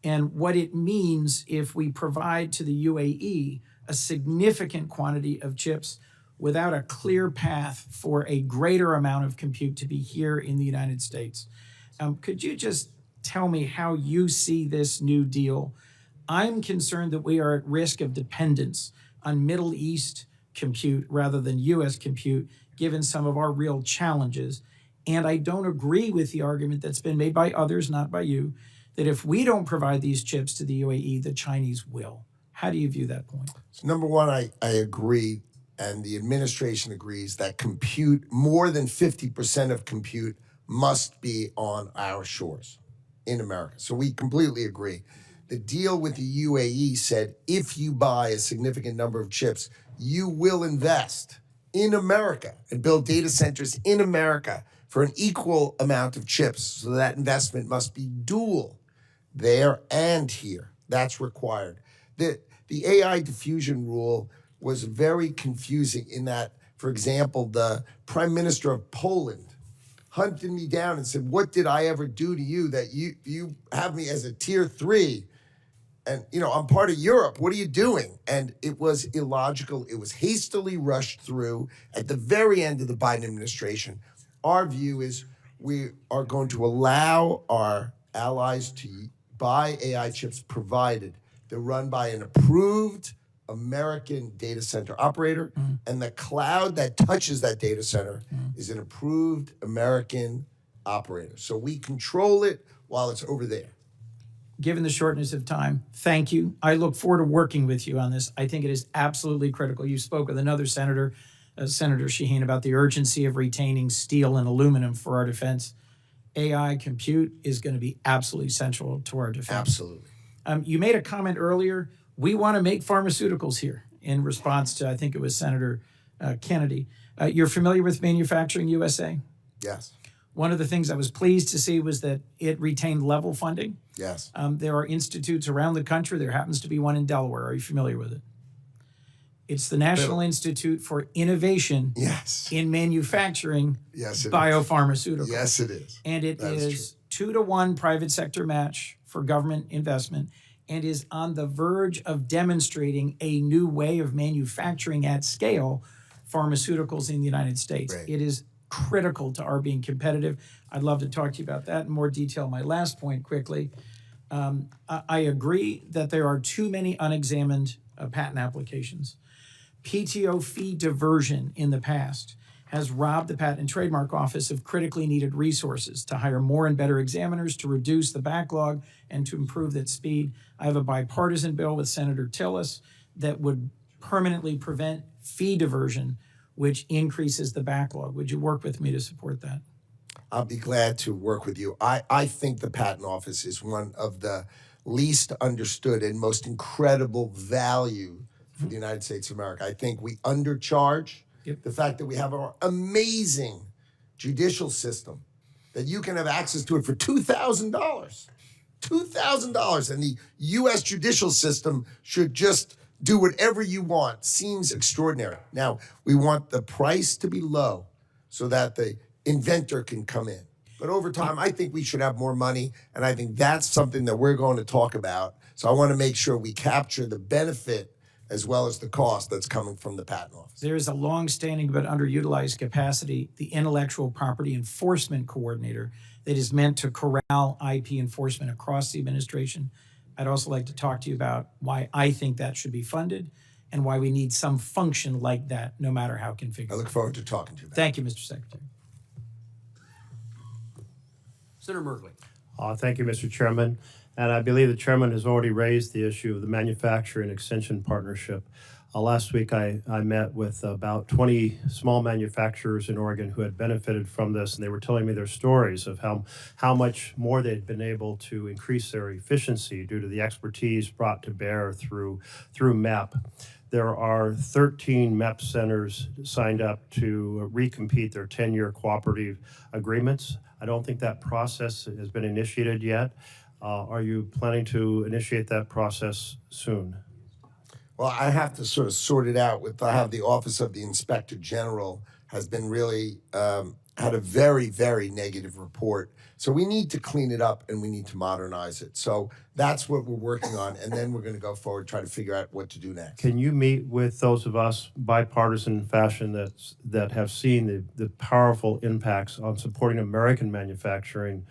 and what it means if we provide to the UAE a significant quantity of chips without a clear path for a greater amount of compute to be here in the United States. Could you just tell me how you see this new deal? I'm concerned that we are at risk of dependence on Middle East compute rather than U.S. compute, given some of our real challenges. And I don't agree with the argument that's been made by others, not by you, that if we don't provide these chips to the UAE, the Chinese will. How do you view that point? So number one, I agree, and the administration agrees that compute, more than 50% of compute must be on our shores in America. So we completely agree. The deal with the UAE said if you buy a significant number of chips, you will invest in America and build data centers in America for an equal amount of chips. So that investment must be dual there and here. That's required. The AI diffusion rule was very confusing in that, for example, the Prime Minister of Poland hunted me down and said, "What did I ever do to you that you have me as a tier 3? And, I'm part of Europe. What are you doing?" And it was illogical. It was hastily rushed through at the very end of the Biden administration. Our view is we are going to allow our allies to buy AI chips provided they're run by an approved American data center operator, and the cloud that touches that data center is an approved American operator. So we control it while it's over there. Given the shortness of time, thank you. I look forward to working with you on this. I think it is absolutely critical. You spoke with another senator, Senator Shaheen, about the urgency of retaining steel and aluminum for our defense. AI compute is going to be absolutely central to our defense. Absolutely. You made a comment earlier. We want to make pharmaceuticals here in response to, I think it was Senator Kennedy. You're familiar with Manufacturing USA? Yes. One of the things I was pleased to see was that it retained level funding. Yes. There are institutes around the country. There happens to be one in Delaware. Are you familiar with it? It's the National Institute for Innovation Yes. in Manufacturing Yes, it Biopharmaceuticals. is. Yes, it is. And it That is 2-to-1 private sector match for government investment, and is on the verge of demonstrating a new way of manufacturing at scale pharmaceuticals in the United States. Right. It is critical to our being competitive. I'd love to talk to you about that in more detail. My last point quickly, I agree that there are too many unexamined patent applications. PTO fee diversion in the past has robbed the Patent and Trademark Office of critically needed resources to hire more and better examiners, to reduce the backlog, and to improve that speed. I have a bipartisan bill with Senator Tillis that would permanently prevent fee diversion, which increases the backlog. Would you work with me to support that? I'll be glad to work with you. I think the Patent Office is one of the least understood and most incredible value for the United States of America. I think we undercharge. Yep. The fact that we have our amazing judicial system, that you can have access to it for $2,000. $2,000. And the U.S. judicial system should just do whatever you want. Seems extraordinary. Now, we want the price to be low so that the inventor can come in. But over time, I think we should have more money, and I think that's something that we're going to talk about. So I want to make sure we capture the benefit as well as the cost that's coming from the Patent Office. There is a long-standing but underutilized capacity, the Intellectual Property Enforcement Coordinator, that is meant to corral IP enforcement across the administration. I'd also like to talk to you about why I think that should be funded and why we need some function like that, no matter how I configured. look forward to talking to you about it. Thank you, Mr. Secretary. Senator Merkley. Thank you, Mr. Chairman. And I believe the chairman has already raised the issue of the manufacturing extension partnership. Last week, I met with about 20 small manufacturers in Oregon who had benefited from this, and they were telling me their stories of how much more they'd been able to increase their efficiency due to the expertise brought to bear through MEP. There are 13 MEP centers signed up to recompete their 10-year cooperative agreements. I don't think that process has been initiated yet. Are you planning to initiate that process soon? Well, I have to sort of sort it out with, I have the Office of the Inspector General has been really, had a very, very negative report. So we need to clean it up and we need to modernize it. So that's what we're working on. And then we're going to go forward, try to figure out what to do next. Can you meet with those of us bipartisan fashion that have seen the powerful impacts on supporting American manufacturing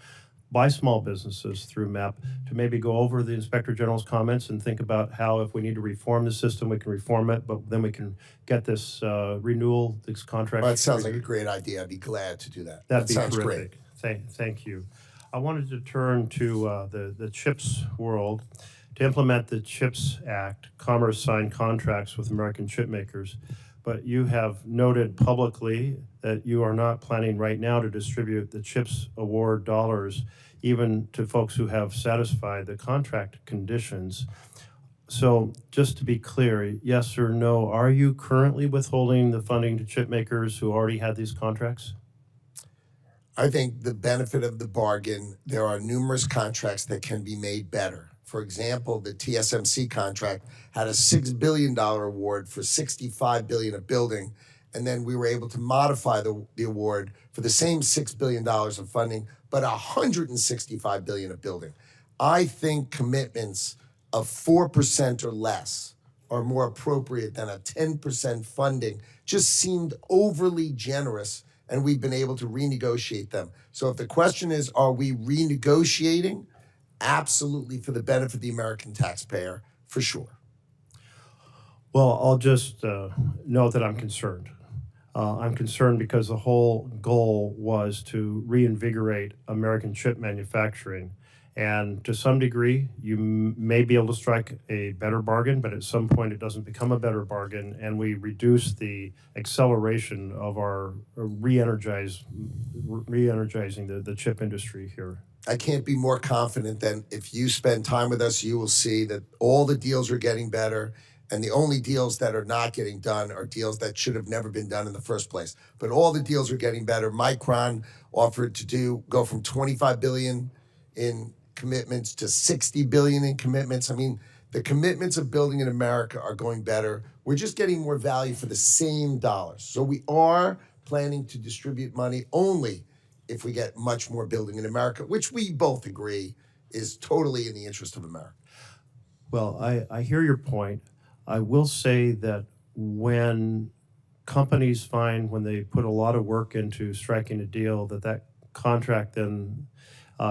by small businesses through MEP to maybe go over the Inspector General's comments and think about how, if we need to reform the system, we can reform it, but then we can get this renewal, this contract. Well, that sounds like a great idea. I'd be glad to do that. That'd That be sounds terrific. Thank you. I wanted to turn to the CHIPS world. To implement the CHIPS Act, Commerce signed contracts with American chip makers, but you have noted publicly that you are not planning right now to distribute the CHIPS award dollars even to folks who have satisfied the contract conditions. So just to be clear, yes or no, are you currently withholding the funding to chip makers who already had these contracts? I think the benefit of the bargain, there are numerous contracts that can be made better. For example, the TSMC contract had a $6 billion award for $65 billion of building, and then we were able to modify the award for the same $6 billion of funding, but $165 billion of building. I think commitments of 4% or less are more appropriate than a 10% funding. Just seemed overly generous, and we've been able to renegotiate them. So if the question is, are we renegotiating? Absolutely, for the benefit of the American taxpayer, for sure. Well, I'll just note that I'm concerned. I'm concerned because the whole goal was to reinvigorate American chip manufacturing. And to some degree, you may be able to strike a better bargain, but at some point it doesn't become a better bargain, and we reduce the acceleration of our re-energizing the chip industry here. I can't be more confident than if you spend time with us, you will see that all the deals are getting better, and the only deals that are not getting done are deals that should have never been done in the first place. But all the deals are getting better. Micron offered to go from $25 billion in commitments to $60 billion in commitments. I mean, the commitments of building in America are going better. We're just getting more value for the same dollars. So we are planning to distribute money only if we get much more building in America, which we both agree is totally in the interest of America. Well, I hear your point. I will say that when companies find, when they put a lot of work into striking a deal, that contract then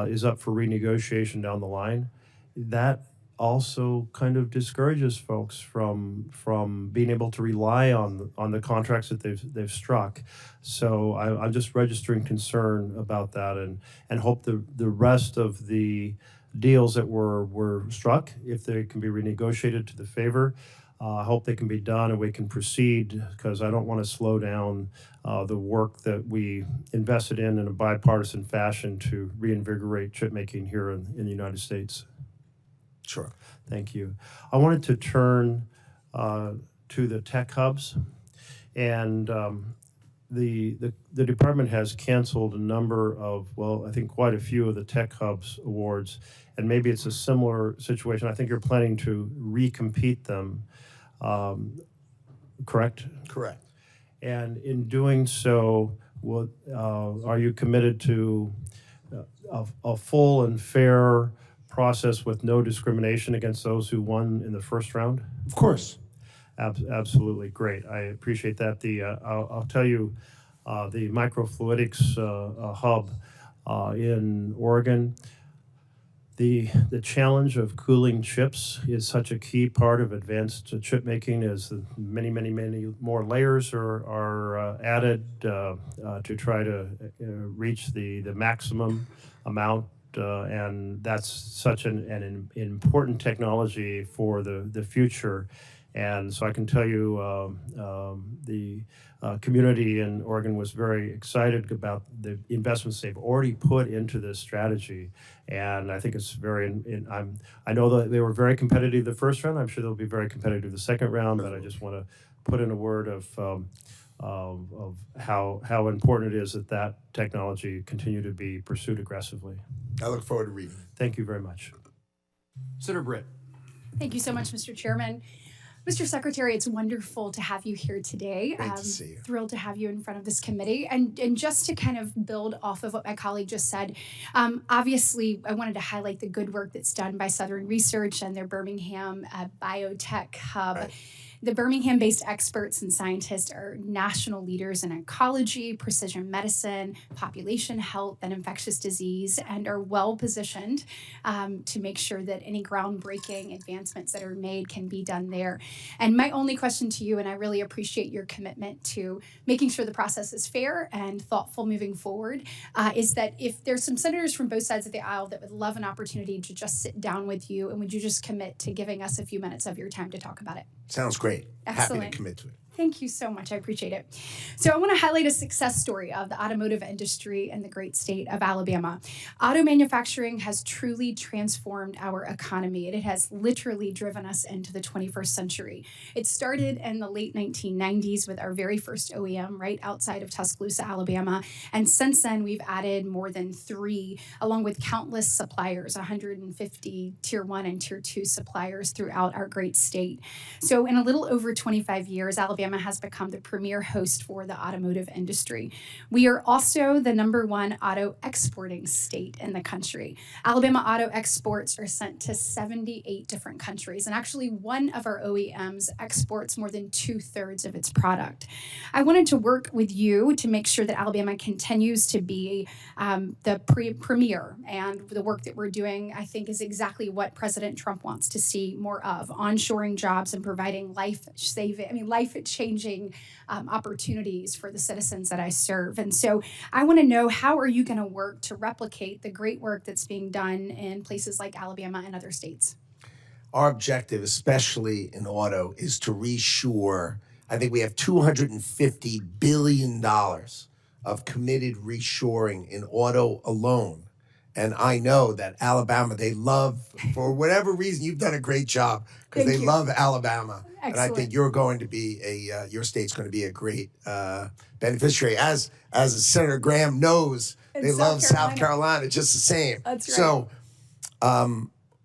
is up for renegotiation down the line, that also kind of discourages folks from being able to rely on the contracts that they've struck. So I'm just registering concern about that, and hope the rest of the deals that were struck, if they can be renegotiated to the favor, I hope they can be done and we can proceed, because I don't want to slow down the work that we invested in a bipartisan fashion to reinvigorate chip making here in the United States. Sure. Thank you. I wanted to turn to the tech hubs, and the department has canceled a number of, well, I think quite a few of the tech hubs awards, and maybe it's a similar situation. I think you're planning to recompete them, correct? Correct. And in doing so, are you committed to a full and fair process with no discrimination against those who won in the first round? Of course. Absolutely, great. I appreciate that. I'll tell you, the microfluidics hub in Oregon, The challenge of cooling chips is such a key part of advanced chip making as the many more layers are added to try to reach the maximum amount. And that's such an important technology for the future. And so I can tell you the community in Oregon was very excited about the investments they've already put into this strategy. And I think it's I know that they were very competitive the first round. I'm sure they'll be very competitive the second round, but I just want to put in a word of how important it is that technology continue to be pursued aggressively. I look forward to reading. Thank you very much. Senator Britt. Thank you so much, Mr. Chairman. Mr. Secretary, it's wonderful to have you here today. Great to see you. Thrilled to have you in front of this committee. And just to kind of build off of what my colleague just said, obviously I wanted to highlight the good work that's done by Southern Research and their Birmingham Biotech Hub. Right. The Birmingham-based experts and scientists are national leaders in oncology, precision medicine, population health, and infectious disease, and are well-positioned to make sure that any groundbreaking advancements that are made can be done there. And my only question to you, and I really appreciate your commitment to making sure the process is fair and thoughtful moving forward, is that if there's some senators from both sides of the aisle that would love an opportunity to just sit down with you, and would you just commit to giving us a few minutes of your time to talk about it? Sounds great. Excellent. Happy to commit to it. Thank you so much. I appreciate it. So I want to highlight a success story of the automotive industry in the great state of Alabama. Auto manufacturing has truly transformed our economy, and it has literally driven us into the 21st century. It started in the late 1990s with our very first OEM right outside of Tuscaloosa, Alabama. And since then, we've added more than 3, along with countless suppliers, 150 Tier 1 and Tier 2 suppliers throughout our great state. So in a little over 25 years, Alabama has become the premier host for the automotive industry. We are also the #1 auto exporting state in the country. Alabama auto exports are sent to 78 different countries, and actually one of our OEMs exports more than 2/3 of its product. I wanted to work with you to make sure that Alabama continues to be the premier, and the work that we're doing, I think, is exactly what President Trump wants to see more of: onshoring jobs and providing life-changing opportunities for the citizens that I serve. And so I want to know, how are you going to work to replicate the great work that's being done in places like Alabama and other states? Our objective, especially in auto, is to reshore. I think we have $250 billion of committed reshoring in auto alone. And I know that Alabama, they love, for whatever reason, you've done a great job because they love Alabama. Excellent. And I think you're going to be your state's going to be a great beneficiary. As Senator Graham knows, they love South Carolina just the same. That's right. So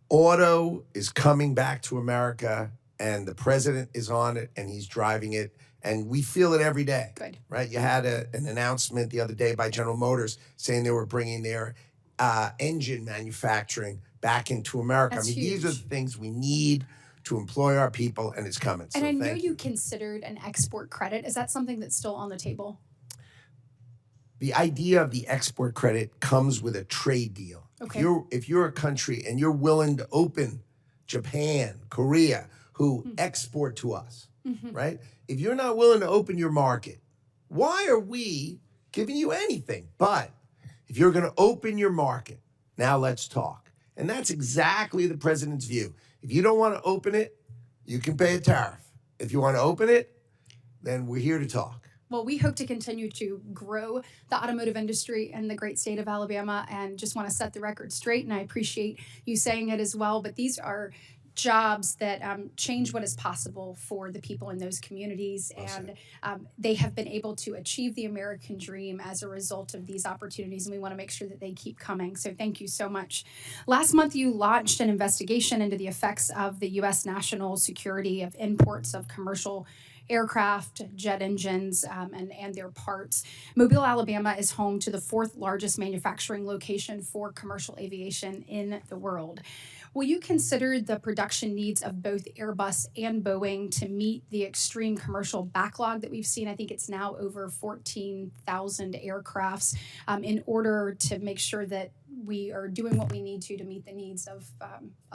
auto is coming back to America, and the president is on it, and he's driving it. And we feel it every day. Good. Right? You had an announcement the other day by General Motors saying they were bringing their engine manufacturing back into America. That's these are the huge. things we need to employ our people, and it's coming. And so I know thank you considered an export credit. Is that something that's still on the table? The idea of the export credit comes with a trade deal. Okay. If you're a country and you're willing to open Japan, Korea, who export to us, right? If you're not willing to open your market, why are we giving you anything? But if you're going to open your market, now let's talk. And that's exactly the president's view. If you don't want to open it, you can pay a tariff. If you want to open it, then we're here to talk. Well, we hope to continue to grow the automotive industry in the great state of Alabama, and just want to set the record straight, and I appreciate you saying it as well, but these are jobs that change what is possible for the people in those communities, and they have been able to achieve the American dream as a result of these opportunities, and we want to make sure that they keep coming. So thank you so much. Last month, you launched an investigation into the effects of the U.S. national security of imports of commercial aircraft, jet engines, and their parts. Mobile, Alabama is home to the 4th largest manufacturing location for commercial aviation in the world. will you consider the production needs of both Airbus and Boeing to meet the extreme commercial backlog that we've seen? I think it's now over 14,000 aircrafts, in order to make sure that we are doing what we need to meet the needs of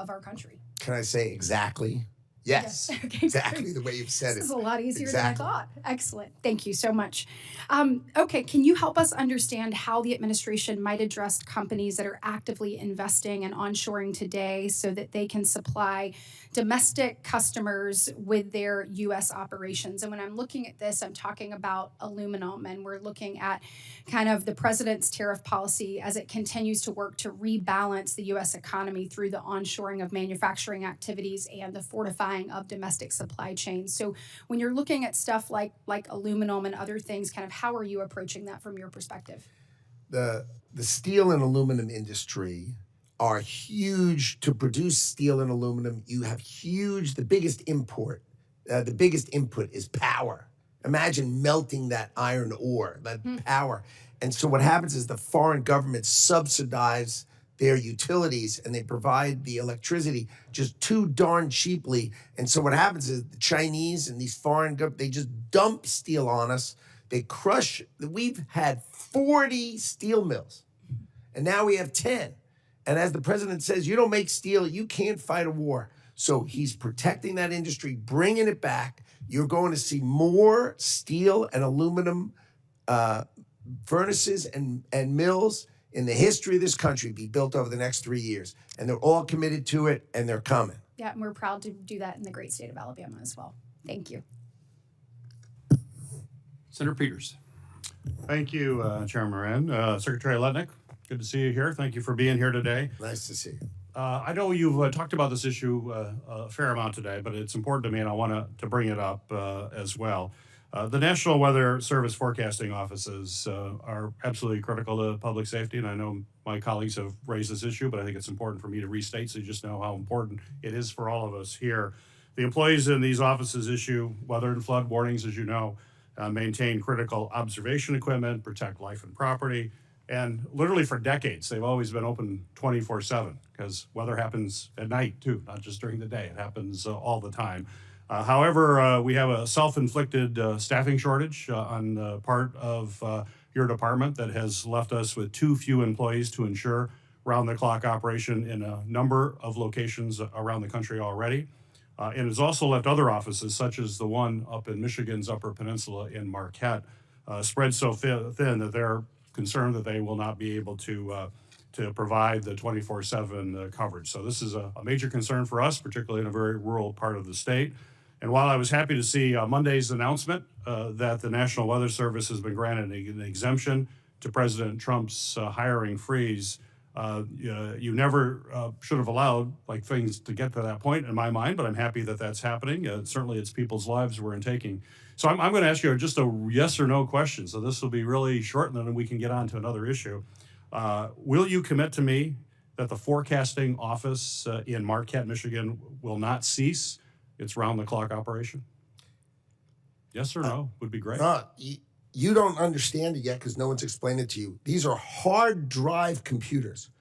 our country. Can I say exactly? Yes. Okay, exactly great. the way you've said This is it. a lot easier Exactly. than I thought. Excellent. Thank you so much. Okay, can you help us understand how the administration might address companies that are actively investing and onshoring today so that they can supply domestic customers with their U.S. operations? And when I'm looking at this, I'm talking about aluminum, and we're looking at kind of the president's tariff policy as it continues to work to rebalance the U.S. economy through the onshoring of manufacturing activities and the fortifying of domestic supply chains. So when you're looking at stuff like aluminum and other things, kind of how are you approaching that from your perspective? The steel and aluminum industry are huge. To produce steel and aluminum, you have the biggest import, the biggest input is power. Imagine melting that iron ore, that power. And so what happens is the foreign governments subsidize their utilities, and they provide the electricity just too darn cheaply. And so what happens is the Chinese and these foreign governments, they just dump steel on us. They crush. We've had 40 steel mills, and now we have 10. And as the president says, you don't make steel, you can't fight a war. So he's protecting that industry, bringing it back. You're going to see more steel and aluminum furnaces and mills in the history of this country be built over the next 3 years. And they're all committed to it, and they're coming. Yeah, and we're proud to do that in the great state of Alabama as well. Thank you. Senator Peters. Thank you, Chairman Moran. Secretary Lutnick, good to see you here. Thank you for being here today. Nice to see you. I know you've talked about this issue a fair amount today, but it's important to me, and I want to bring it up as well. The National Weather Service forecasting offices are absolutely critical to public safety, and I know my colleagues have raised this issue, but I think it's important for me to restate so you just know how important it is for all of us here. The employees in these offices issue weather and flood warnings, as you know, maintain critical observation equipment, protect life and property, and literally for decades, they've always been open 24/7 because weather happens at night too, not just during the day. It happens all the time. However, we have a self-inflicted staffing shortage on the part of your department that has left us with too few employees to ensure round-the-clock operation in a number of locations around the country already. And has also left other offices, such as the one up in Michigan's Upper Peninsula in Marquette, spread so thin that they're concerned that they will not be able to provide the 24/7 coverage. So this is a major concern for us, particularly in a very rural part of the state. And while I was happy to see Monday's announcement that the National Weather Service has been granted an exemption to President Trump's hiring freeze, you never should have allowed things to get to that point in my mind, but I'm happy that that's happening. Certainly it's people's lives we're taking. So I'm going to ask you just a yes or no question. So this will be really short, and then we can get on to another issue. Will you commit to me that the forecasting office in Marquette, Michigan will not cease its round-the-clock operation? Yes or no would be great. You don't understand it yet because no one's explained it to you. These are hard drive computers,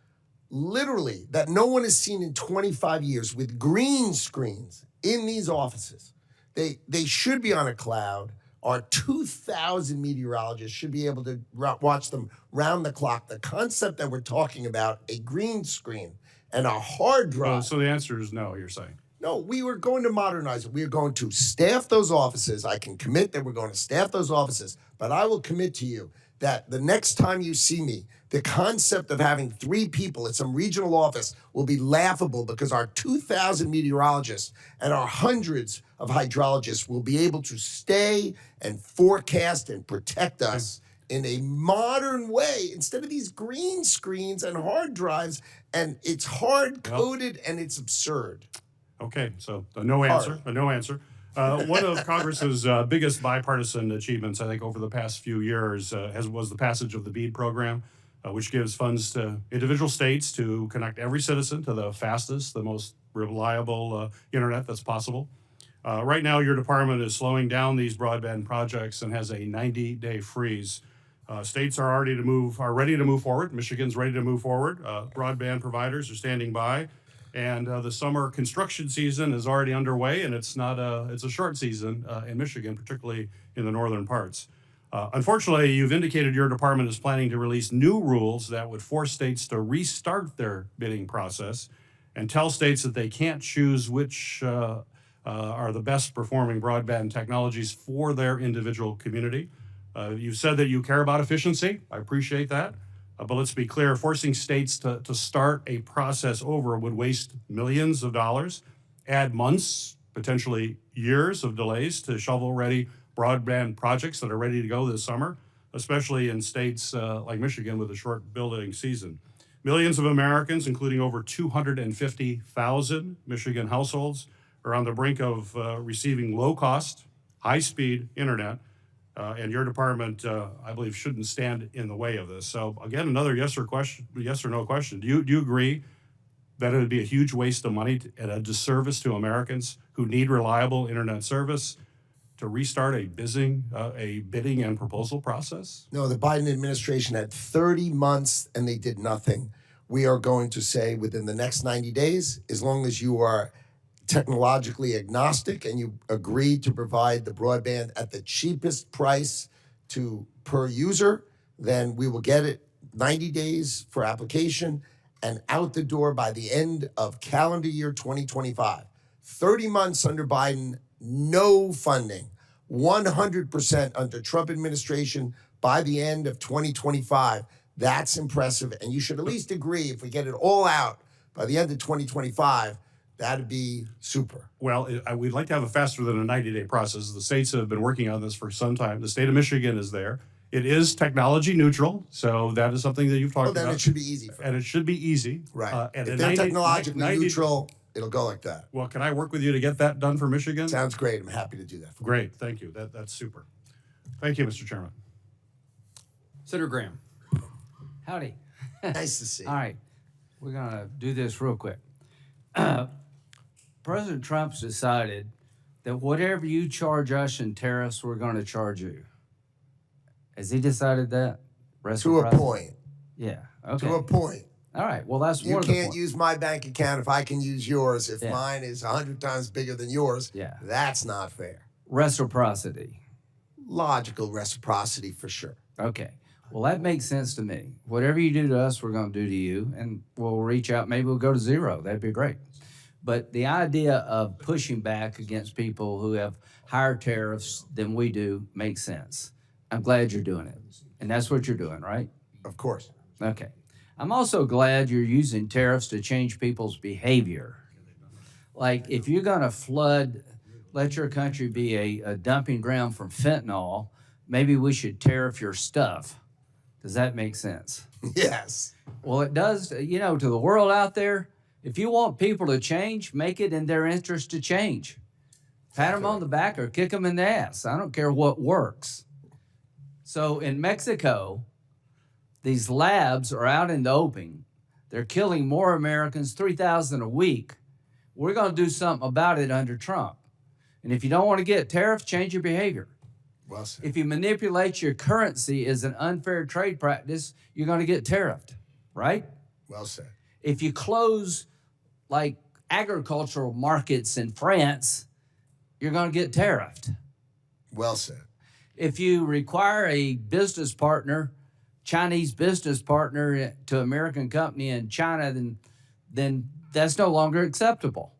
literally, that no one has seen in 25 years with green screens in these offices. They should be on a cloud. Our 2,000 meteorologists should be able to watch them round the clock. The concept that we're talking about, a green screen and a hard drive. So the answer is no, you're saying? No, we were going to modernize it. We are going to staff those offices. I can commit that we're going to staff those offices, but I will commit to you that the next time you see me, the concept of having 3 people at some regional office will be laughable because our 2,000 meteorologists and our hundreds of hydrologists will be able to stay and forecast and protect us in a modern way instead of these green screens and hard drives, and it's hard-coded and it's absurd. Okay, so a no answer. One of Congress's biggest bipartisan achievements, I think, over the past few years was the passage of the BEAD program, which gives funds to individual states to connect every citizen to the fastest, the most reliable internet that's possible. Right now, your department is slowing down these broadband projects and has a 90-day freeze. States are ready to move forward. Michigan's ready to move forward. Broadband providers are standing by. And the summer construction season is already underway, and it's a short season in Michigan, particularly in the northern parts. Unfortunately, you've indicated your department is planning to release new rules that would force states to restart their bidding process and tell states that they can't choose which are the best performing broadband technologies for their individual community. You've said that you care about efficiency. I appreciate that. But let's be clear, forcing states to start a process over would waste millions of dollars, add months, potentially years of delays to shovel-ready broadband projects that are ready to go this summer, especially in states like Michigan with a short building season. Millions of Americans, including over 250,000 Michigan households, are on the brink of receiving low-cost, high-speed internet, and your department, I believe, shouldn't stand in the way of this. So, again, another yes or no question. Do you agree that it would be a huge waste of money and a disservice to Americans who need reliable internet service to restart a bidding and proposal process? No, the Biden administration had 30 months and they did nothing. We are going to say within the next 90 days, as long as you are technologically agnostic and you agree to provide the broadband at the cheapest price per user, then we will get it 90 days for application and out the door by the end of calendar year 2025. 30 months under Biden, no funding. 100% under Trump administration by the end of 2025. That's impressive. And you should at least agree if we get it all out by the end of 2025, that'd be super. Well, we'd like to have it faster than a 90-day process. The states have been working on this for some time. The state of Michigan is there. It is technology neutral, so that is something that you've talked about. Then it should be easy. And it should be easy. Right. And if they're technologically neutral, it'll go like that. Well, can I work with you to get that done for Michigan? Sounds great. I'm happy to do that. Great. Thank you. That's super. Thank you, Mr. Chairman. Senator Graham. Howdy. Nice to see you. All right. We're going to do this real quick. President Trump's decided that whatever you charge us in tariffs, we're going to charge you. Has he decided that? To a point. Yeah. Okay. To a point. All right. Well, that's You one of the can't points. use my bank account if I can use yours. If Yeah. mine is 100 times bigger than yours, Yeah. that's not fair. Reciprocity. Logical reciprocity for sure. Okay. Well, that makes sense to me. Whatever you do to us, we're going to do to you, and we'll reach out. Maybe we'll go to zero. That'd be great. But the idea of pushing back against people who have higher tariffs than we do makes sense. I'm glad you're doing it. And that's what you're doing, right? Of course. Okay. I'm also glad you're using tariffs to change people's behavior. Like, if you're going to let your country be a dumping ground for fentanyl, maybe we should tariff your stuff. Does that make sense? Yes. Well, it does, to the world out there. If you want people to change, make it in their interest to change. Pat them on the back or kick them in the ass. I don't care what works. So in Mexico, these labs are out in the open. They're killing more Americans, 3,000 a week. We're going to do something about it under Trump. And if you don't want to get tariffs, change your behavior. Well said. If you manipulate your currency as an unfair trade practice, you're going to get tariffed, right? Well said. If you close like agricultural markets in France, you're going to get tariffed. Well said. If you require a business partner, Chinese business partner to American company in China, then that's no longer acceptable.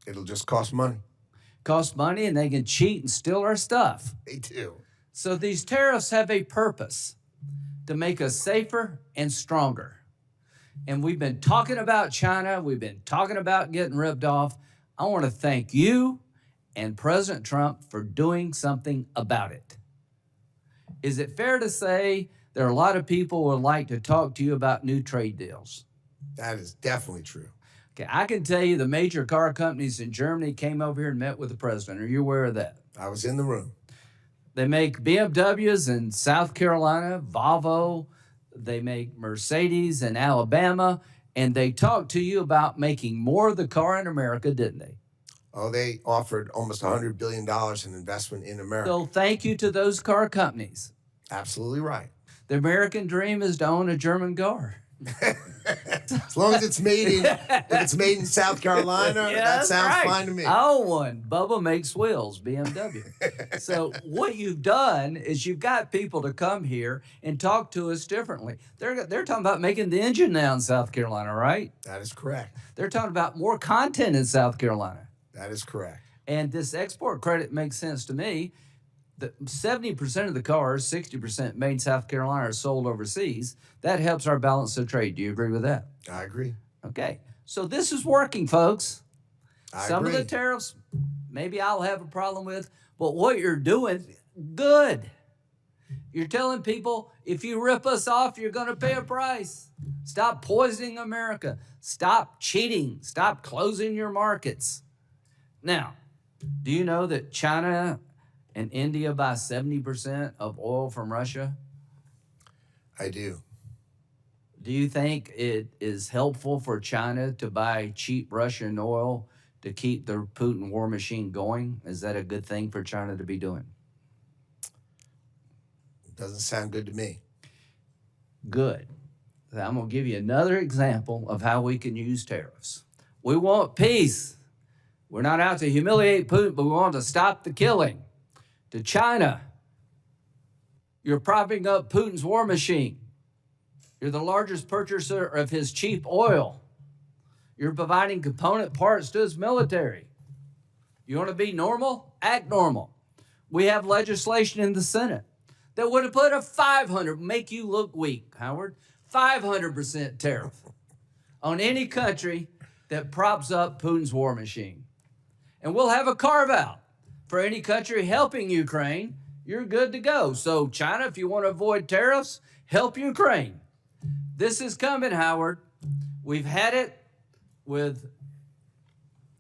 It'll just cost money. Cost money, and they can cheat and steal our stuff. They do. So these tariffs have a purpose to make us safer and stronger. And we've been talking about China. We've been talking about getting ripped off. I want to thank you and President Trump for doing something about it. Is it fair to say there are a lot of people who would like to talk to you about new trade deals? That is definitely true. Okay, I can tell you the major car companies in Germany came over here and met with the president. Are you aware of that? I was in the room. They make BMWs in South Carolina, Volvo. They make Mercedes in Alabama. And they talked to you about making more of the car in America, didn't they? Oh, they offered almost $100 billion in investment in America. So thank you to those car companies. Absolutely right. The American dream is to own a German car. As long as it's made in, if it's made in South Carolina, Yeah, that that's sounds right. fine to me. I own one. Bubba makes wheels, BMW. So what you've done is you've got people to come here and talk to us differently. They're talking about making the engine now in South Carolina, right? That is correct. They're talking about more content in South Carolina. That is correct. And this export credit makes sense to me. That 70% of the cars, 60% made in South Carolina, are sold overseas. That helps our balance of trade. Do you agree with that? I agree. Okay. So this is working, folks. Some agree. of the tariffs, maybe I'll have a problem with, but what you're doing, good. You're telling people, if you rip us off, you're going to pay a price. Stop poisoning America. Stop cheating. Stop closing your markets. Now, do you know that China and India buy 70% of oil from Russia? I do. Do you think it is helpful for China to buy cheap Russian oil to keep the Putin war machine going? Is that a good thing for China to be doing? Doesn't sound good to me. Good. I'm going to give you another example of how we can use tariffs. We want peace. We're not out to humiliate Putin, but we want to stop the killing. To China, you're propping up Putin's war machine. You're the largest purchaser of his cheap oil. You're providing component parts to his military. You want to be normal? Act normal. We have legislation in the Senate that would have put a 500, make you look weak, Howard, 500% tariff on any country that props up Putin's war machine. And we'll have a carve out for any country helping Ukraine. You're good to go. So China, if you want to avoid tariffs, help Ukraine. This is coming, Howard. We've had it with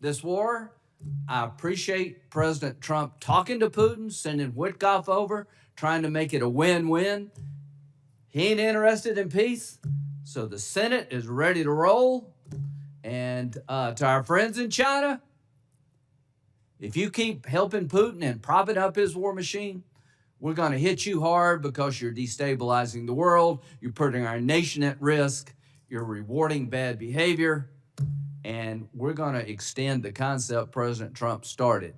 this war. I appreciate President Trump talking to Putin, sending Witkoff over, trying to make it a win-win. He ain't interested in peace. So the Senate is ready to roll. And to our friends in China, if you keep helping Putin and propping up his war machine, we're going to hit you hard because you're destabilizing the world. You're putting our nation at risk. You're rewarding bad behavior. And we're going to extend the concept President Trump started.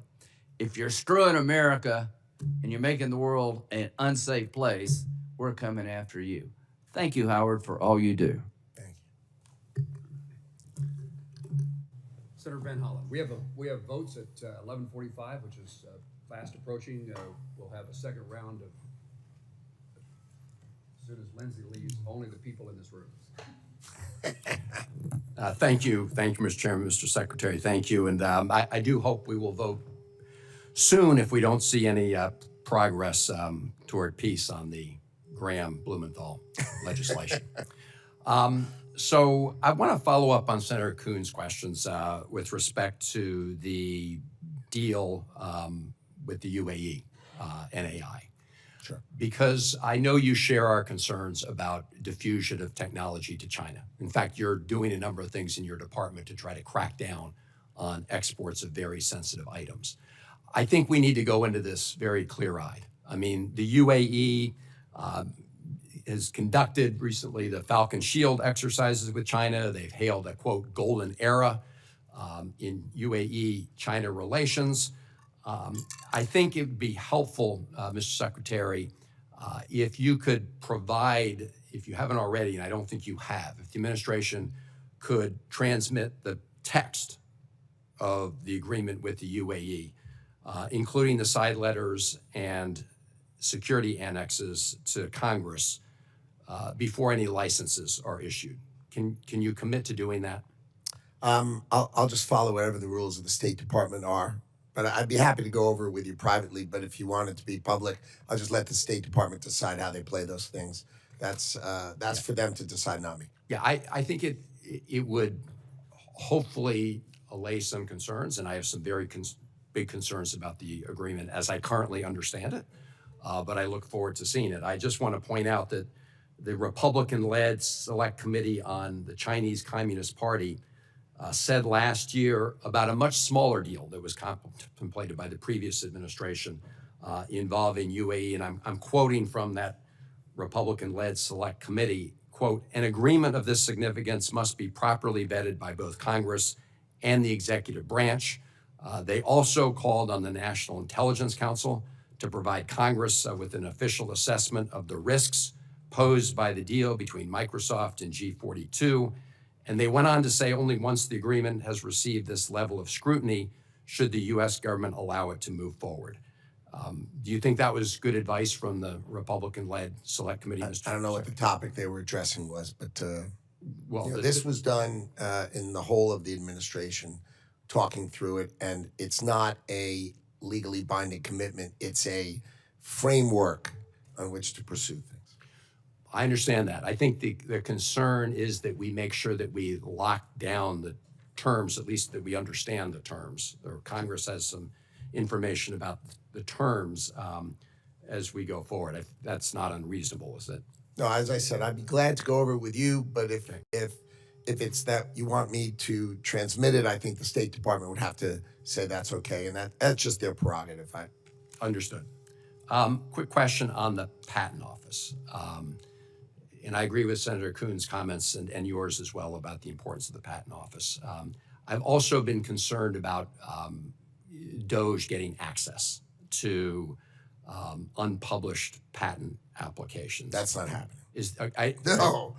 If you're screwing America and you're making the world an unsafe place, we're coming after you. Thank you, Howard, for all you do. Thank you. Senator Van Hollen, we have votes at 11:45, which is fast approaching. We'll have a second round of, as soon as Lindsay leaves, only the people in this room. Thank you, Mr. Chairman, Mr. Secretary. Thank you, and I do hope we will vote soon if we don't see any progress toward peace on the Graham-Blumenthal legislation. So I want to follow up on Senator Kuhn's questions with respect to the deal with the UAE, NAI. Sure. Because I know you share our concerns about diffusion of technology to China. In fact, you're doing a number of things in your department to try to crack down on exports of very sensitive items. I think we need to go into this very clear-eyed. I mean, the UAE has conducted recently the Falcon Shield exercises with China. They've hailed a, quote, golden era in UAE-China relations. I think it would be helpful, Mr. Secretary, if you could provide, if you haven't already, and I don't think you have, if the administration could transmit the text of the agreement with the UAE, including the side letters and security annexes to Congress before any licenses are issued. Can you commit to doing that? I'll just follow whatever the rules of the State Department are. But I'd be happy to go over it with you privately. But if you want it to be public, I'll just let the State Department decide how they play those things. That's for them to decide, not me. Yeah, I think it would hopefully allay some concerns, and I have some very big concerns about the agreement as I currently understand it. But I look forward to seeing it. I just want to point out that the Republican-led Select Committee on the Chinese Communist Party said last year about a much smaller deal that was contemplated by the previous administration involving UAE. And I'm quoting from that Republican-led Select Committee, quote, an agreement of this significance must be properly vetted by both Congress and the executive branch. They also called on the National Intelligence Council to provide Congress with an official assessment of the risks posed by the deal between Microsoft and G42. And they went on to say only once the agreement has received this level of scrutiny should the U.S. government allow it to move forward. Do you think that was good advice from the Republican-led Select Committee, Mr. I don't know what the topic they were addressing was, but Well, this was done in the whole of the administration, talking through it, and it's not a legally binding commitment. It's a framework on which to pursue things. I understand that. I think the concern is that we make sure that we lock down the terms, at least that we understand the terms, or Congress has some information about the terms as we go forward. That's not unreasonable, is it? No, as I said, I'd be glad to go over it with you, but if it's that you want me to transmit it, I think the State Department would have to say that's okay, and that's just their prerogative. Understood. Quick question on the Patent Office. And I agree with Senator Kuhn's comments and yours as well about the importance of the Patent Office. I've also been concerned about DOJ getting access to unpublished patent applications. That's not happening. No,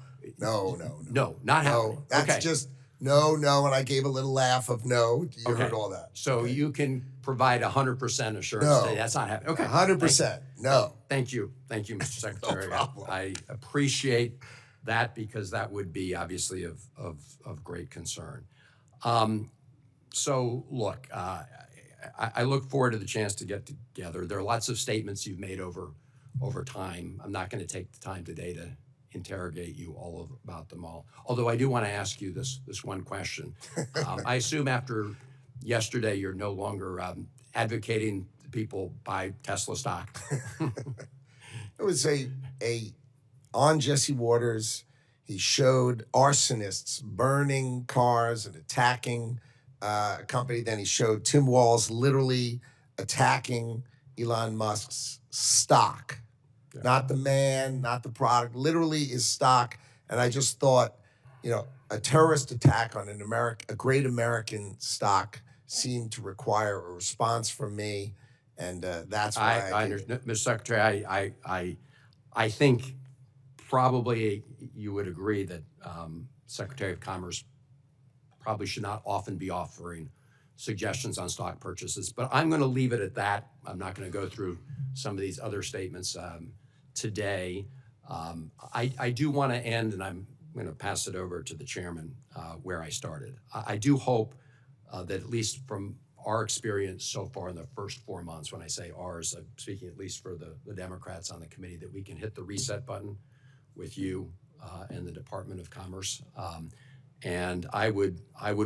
not happening. That's okay. just no, and I gave a little laugh of no. You heard all that. So okay. You can provide 100% assurance that that's not happening. Okay. 100%. No. Thank you, Mr. Secretary. No problem. I appreciate that because that would be obviously of great concern. So look, I look forward to the chance to get together. There are lots of statements you've made over time. I'm not going to take the time today to interrogate you about them all. Although I do want to ask you this one question. I assume after yesterday you're no longer advocating people buy Tesla stock. It was on Jesse Waters. He showed arsonists burning cars and attacking a company. Then he showed Tim Walz literally attacking Elon Musk's stock. Yeah. Not the man, not the product, literally his stock. And I just thought, a terrorist attack on a great American stock seemed to require a response from me. And that's why I understand. Mr. Secretary, I think probably you would agree that Secretary of Commerce probably should not often be offering suggestions on stock purchases, but I'm going to leave it at that. I'm not going to go through some of these other statements today. I do want to end, and I'm going to pass it over to the chairman where I started. I do hope that at least from our experience so far in the first 4 months, when I say ours, I'm speaking at least for the Democrats on the committee, that we can hit the reset button with you and the Department of Commerce. And I would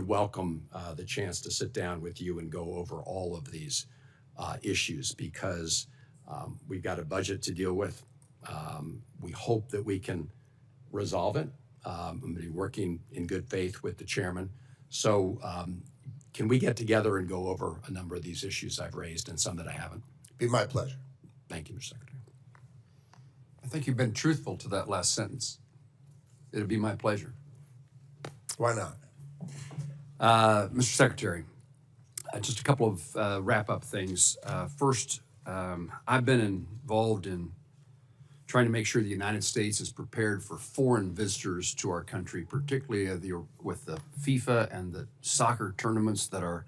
welcome the chance to sit down with you and go over all of these issues because we've got a budget to deal with. We hope that we can resolve it. I'm going to be working in good faith with the chairman. So can we get together and go over a number of these issues I've raised and some that I haven't? Be my pleasure. Thank you, Mr. Secretary. I think you've been truthful to that last sentence. It'll be my pleasure. Why not? Mr. Secretary, just a couple of wrap-up things. First, I've been involved in trying to make sure the United States is prepared for foreign visitors to our country, particularly with the FIFA and the soccer tournaments that are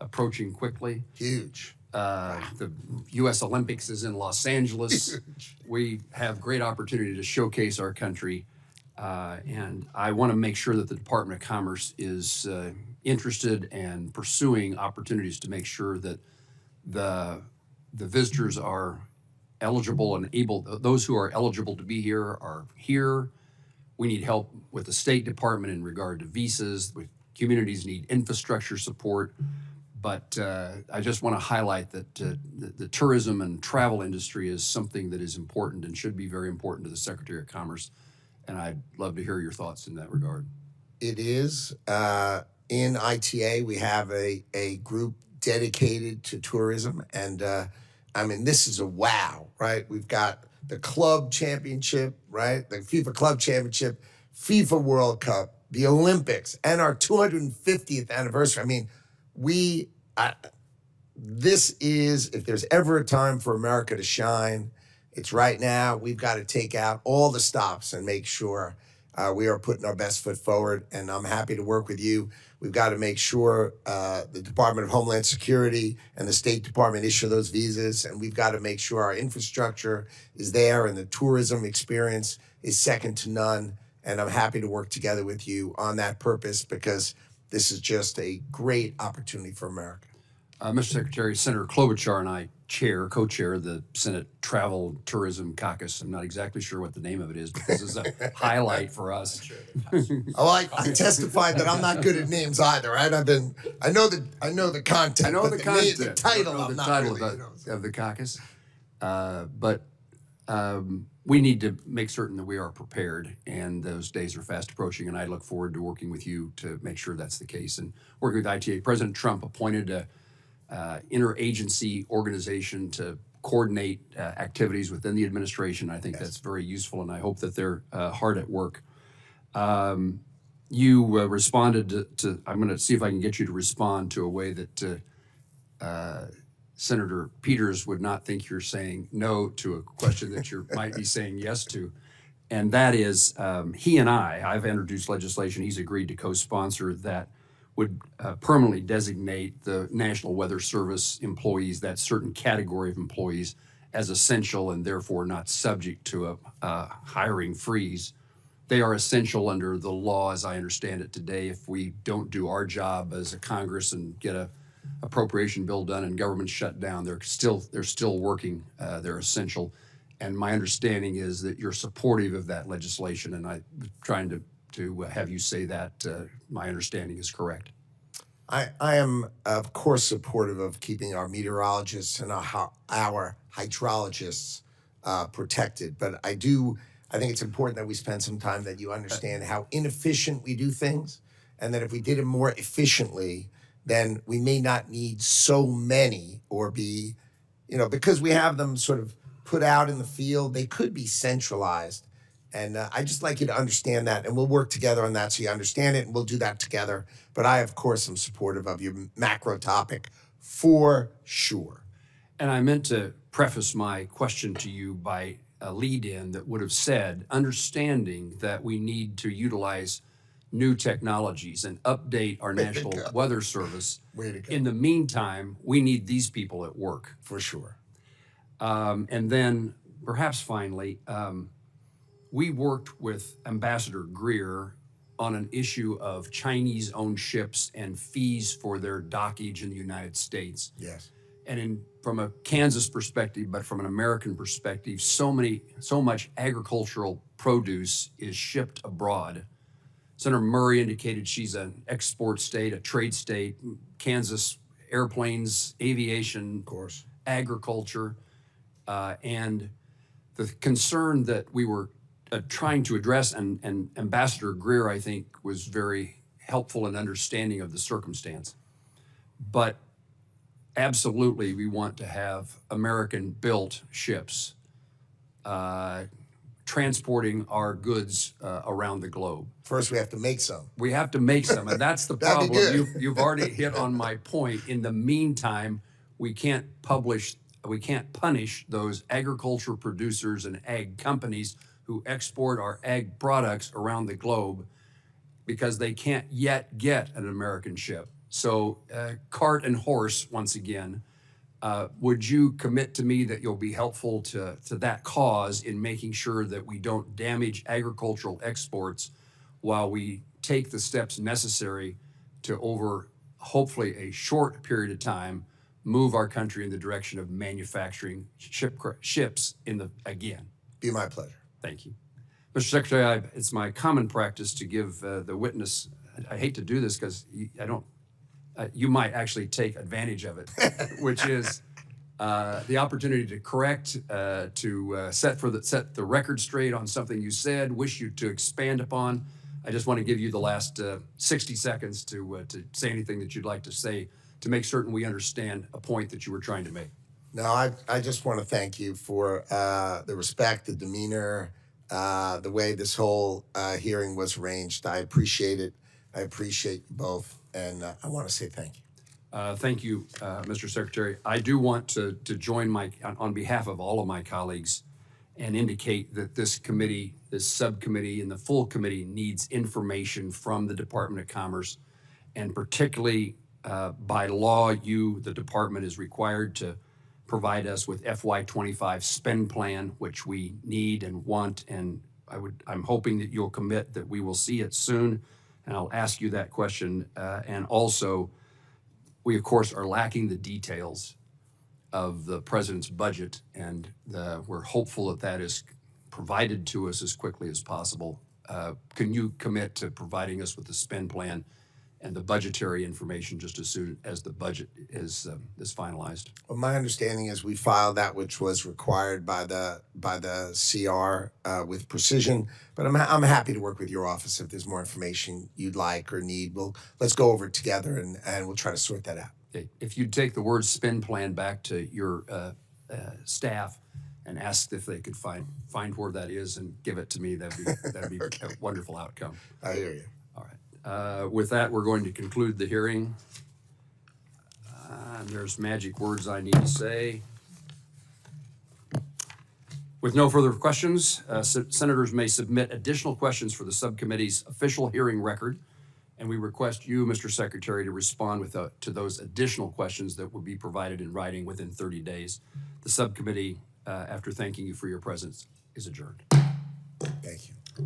approaching quickly. Huge. The U.S. Olympics is in Los Angeles. Huge. We have great opportunity to showcase our country. And I want to make sure that the Department of Commerce is interested and pursuing opportunities to make sure that the visitors are eligible and able, those who are eligible to be here are here. We need help with the State Department in regard to visas. Communities need infrastructure support. But I just want to highlight that the tourism and travel industry is something that is important and should be very important to the Secretary of Commerce. And I'd love to hear your thoughts in that regard. It is. In ITA, we have a group dedicated to tourism. And I mean, this is a wow, right? We've got the club championship, right? The FIFA Club Championship, FIFA World Cup, the Olympics, and our 250th anniversary. I mean, this is, if there's ever a time for America to shine, it's right now. We've got to take out all the stops and make sure we are putting our best foot forward. And I'm happy to work with you. We've got to make sure the Department of Homeland Security and the State Department issue those visas. And we've got to make sure our infrastructure is there and the tourism experience is second to none. And I'm happy to work together with you on that purpose, because this is just a great opportunity for America. Mr. Secretary, Senator Klobuchar and I co-chair the Senate Travel Tourism Caucus. I'm not exactly sure what the name of it is, but this is a highlight for us. Oh, I testified that I'm not good at names either, right? I know the content. I know the content. The title, I know I'm the not title really, of the caucus. But we need to make certain that we are prepared, and those days are fast approaching, and I look forward to working with you to make sure that's the case. And working with ITA, President Trump appointed a interagency organization to coordinate activities within the administration. I think that's very useful, and I hope that they're hard at work. You responded to, I'm going to see if I can get you to respond to a way that Senator Peters would not think you're saying no to a question that you might be saying yes to. And that is, he and I've introduced legislation, he's agreed to co-sponsor, that would permanently designate the National Weather Service employees, that certain category of employees, as essential and therefore not subject to a hiring freeze. They are essential under the law, as I understand it today. If we don't do our job as a Congress and get a appropriation bill done and government shut down, they're still working. They're essential. And my understanding is that you're supportive of that legislation, and I'm trying to have you say that my understanding is correct. I am, of course, supportive of keeping our meteorologists and our hydrologists protected. But I think it's important that we spend some time that you understand how inefficient we do things, and that if we did it more efficiently, then we may not need so many, or be, because we have them sort of put out in the field, they could be centralized. And I just like you to understand that, and we'll work together on that so you understand it, and we'll do that together. But I, of course, am supportive of your macro topic for sure. And I meant to preface my question to you by a lead-in that would have said, understanding that we need to utilize new technologies and update our National Weather Service. In the meantime, we need these people at work. For sure. And then, perhaps finally, we worked with Ambassador Greer on an issue of Chinese-owned ships and fees for their dockage in the United States. Yes. And from a Kansas perspective, but from an American perspective, so much agricultural produce is shipped abroad. Senator Murray indicated she's an export state, a trade state. Kansas, airplanes, aviation, of course, agriculture, and the concern that we were trying to address, and Ambassador Greer, I think, was very helpful in understanding of the circumstance. But absolutely, we want to have American-built ships transporting our goods around the globe. First, we have to make some. We have to make some, and that's the problem. You've already hit on my point. In the meantime, we can't punish those agriculture producers and ag companies who export our ag products around the globe, because they can't yet get an American ship. So cart and horse, once again, would you commit to me that you'll be helpful to that cause in making sure that we don't damage agricultural exports while we take the steps necessary to, over hopefully a short period of time, move our country in the direction of manufacturing ships again? Be my pleasure. Thank you. Mr. Secretary, it's my common practice to give the witness, I hate to do this because you might actually take advantage of it, which is the opportunity to correct, to set the record straight on something you said, wish you to expand upon. I just want to give you the last 60 seconds to say anything that you'd like to say to make certain we understand a point that you were trying to make. No, I just want to thank you for the respect, the demeanor, the way this whole hearing was arranged. I appreciate it. I appreciate you both, and I want to say thank you. Thank you, Mr. Secretary. I do want to join on behalf of all of my colleagues and indicate that this committee, this subcommittee, and the full committee needs information from the Department of Commerce, and particularly by law, the department is required to provide us with FY25 spend plan, which we need and want, and I'm hoping that you'll commit that we will see it soon, and I'll ask you that question. And also, we of course are lacking the details of the president's budget, and we're hopeful that that is provided to us as quickly as possible. Can you commit to providing us with the spend plan and the budgetary information just as soon as the budget is finalized? Well, my understanding is we filed that which was required by the CR with precision. But I'm happy to work with your office if there's more information you'd like or need. Let's go over it together and we'll try to sort that out. Okay. If you'd take the word spend plan back to your staff and ask if they could find where that is and give it to me, that'd be okay. A wonderful outcome. I hear you. All right. With that, we're going to conclude the hearing. And there's magic words I need to say. With no further questions, senators may submit additional questions for the subcommittee's official hearing record, and we request you, Mr. Secretary, to respond to those additional questions that will be provided in writing within 30 days. The subcommittee, after thanking you for your presence, is adjourned. Thank you.